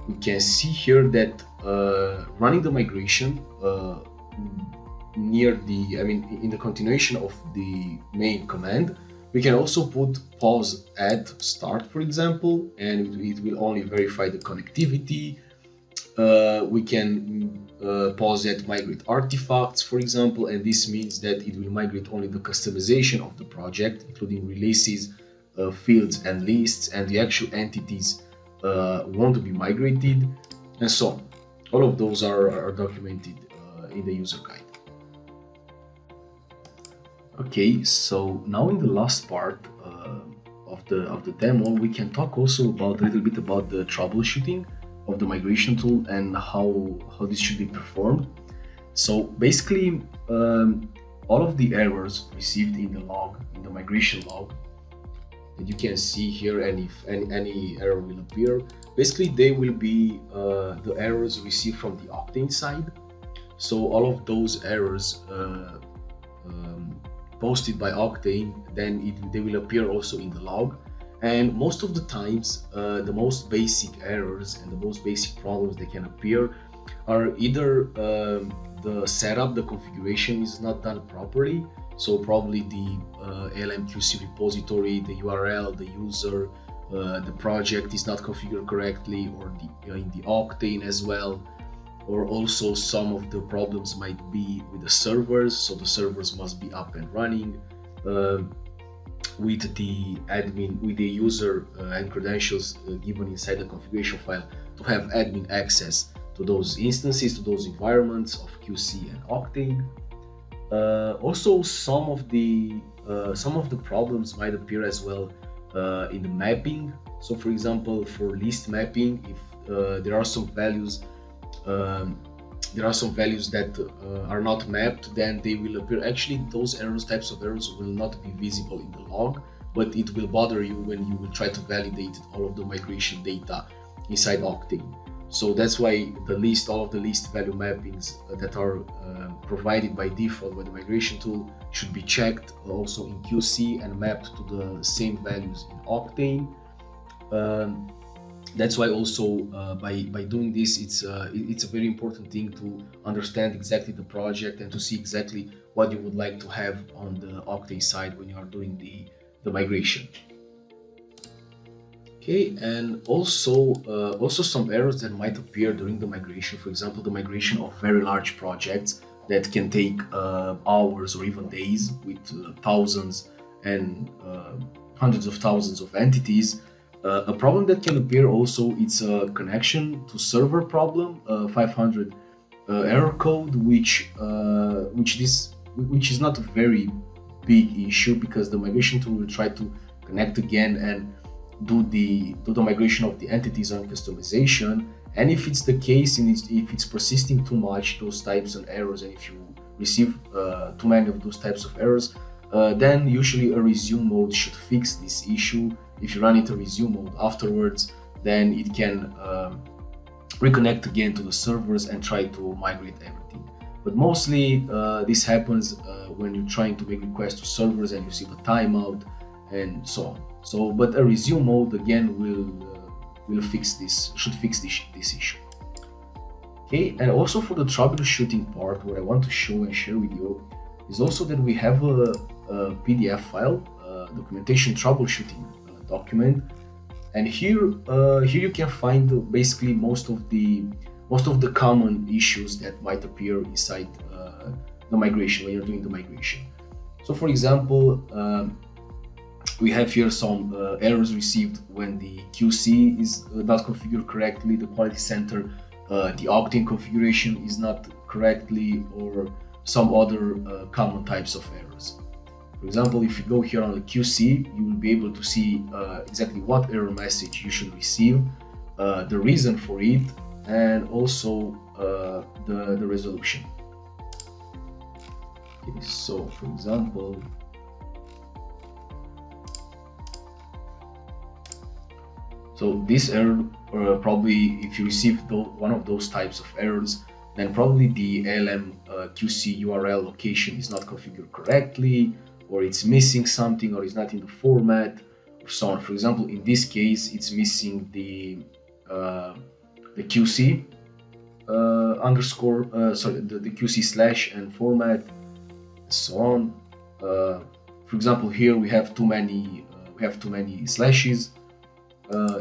A: we can see here that running the migration near the, in the continuation of the main command, we can also put pause at start, for example, and it will only verify the connectivity. We can pause at migrate artifacts, for example, and this means that it will migrate only the customization of the project, including releases, fields, and lists, and the actual entities want to be migrated, and so on. All of those are documented in the user guide. Okay, so now in the last part of the demo, we can talk also about a little bit about the troubleshooting of the migration tool and how this should be performed. So basically, all of the errors received in the log, in the migration log, that you can see here, and if any error will appear, basically they will be the errors received from the Octane side. So all of those errors posted by Octane, then they will appear also in the log. And most of the times, the most basic errors and the most basic problems that can appear are either the setup, the configuration is not done properly. So probably the LMQC repository, the URL, the user, the project is not configured correctly, or in the Octane as well. Or also some of the problems might be with the servers, so the servers must be up and running with the admin, with the user and credentials given inside the configuration file to have admin access to those instances, to those environments of QC and Octane. Also, some of the problems might appear as well in the mapping. So, for example, for list mapping, if there are some values that are not mapped, then they will appear. Actually, those types of errors will not be visible in the log, but it will bother you when you will try to validate all of the migration data inside Octane. So that's why all of the list value mappings that are provided by default by the migration tool should be checked also in QC and mapped to the same values in Octane. That's why also by doing this, it's a very important thing to understand exactly the project and to see exactly what you would like to have on the Octane side when you are doing the migration. Okay, and also some errors that might appear during the migration. For example, the migration of very large projects that can take hours or even days with thousands and hundreds of thousands of entities. A problem that can appear also, it's a connection to server problem, 500 error code, which is not a very big issue, because the migration tool will try to connect again and do the migration of the entities on customization. And if it's the case, and if it's persisting too much, those types of errors, and if you receive too many of those types of errors, then usually a resume mode should fix this issue. If you run it a resume mode afterwards, then it can reconnect again to the servers and try to migrate everything. But mostly this happens when you're trying to make requests to servers and you see the timeout and so on. So, but a resume mode again will fix this, should fix this issue. Okay, and also for the troubleshooting part, what I want to show and share with you is also that we have a PDF file, documentation troubleshooting document, and here you can find basically most of the common issues that might appear inside the migration when you're doing the migration. So, for example, we have here some errors received when the QC is not configured correctly, the quality center, the Octane configuration is not correctly, or some other common types of errors. For example, if you go here on the QC, you will be able to see exactly what error message you should receive, the reason for it, and also the resolution. Okay, so, for example, So this error, probably if you receive one of those types of errors, then probably the ALM QC URL location is not configured correctly, or it's missing something, or it's not in the format, or so on. For example, in this case, it's missing the QC the QC slash and format, and so on. For example, here we have too many slashes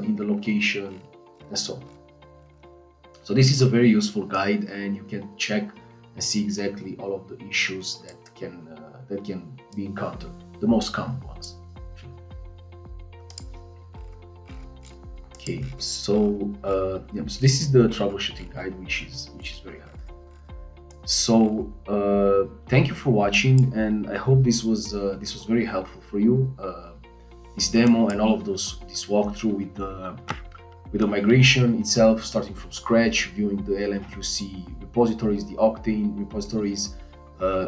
A: in the location, and so on. So this is a very useful guide, and you can check and see exactly all of the issues that can be encountered, the most common ones. Okay, so so this is the troubleshooting guide, which is very helpful. So thank you for watching, and I hope this was very helpful for you. This demo and all of this walkthrough with the migration itself, starting from scratch, viewing the LMQC repositories, the Octane repositories,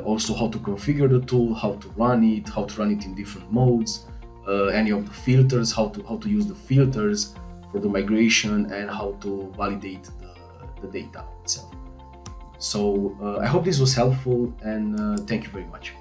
A: also how to configure the tool, how to run it in different modes, any of the filters, how to use the filters for the migration, and how to validate the data itself. So I hope this was helpful, and thank you very much.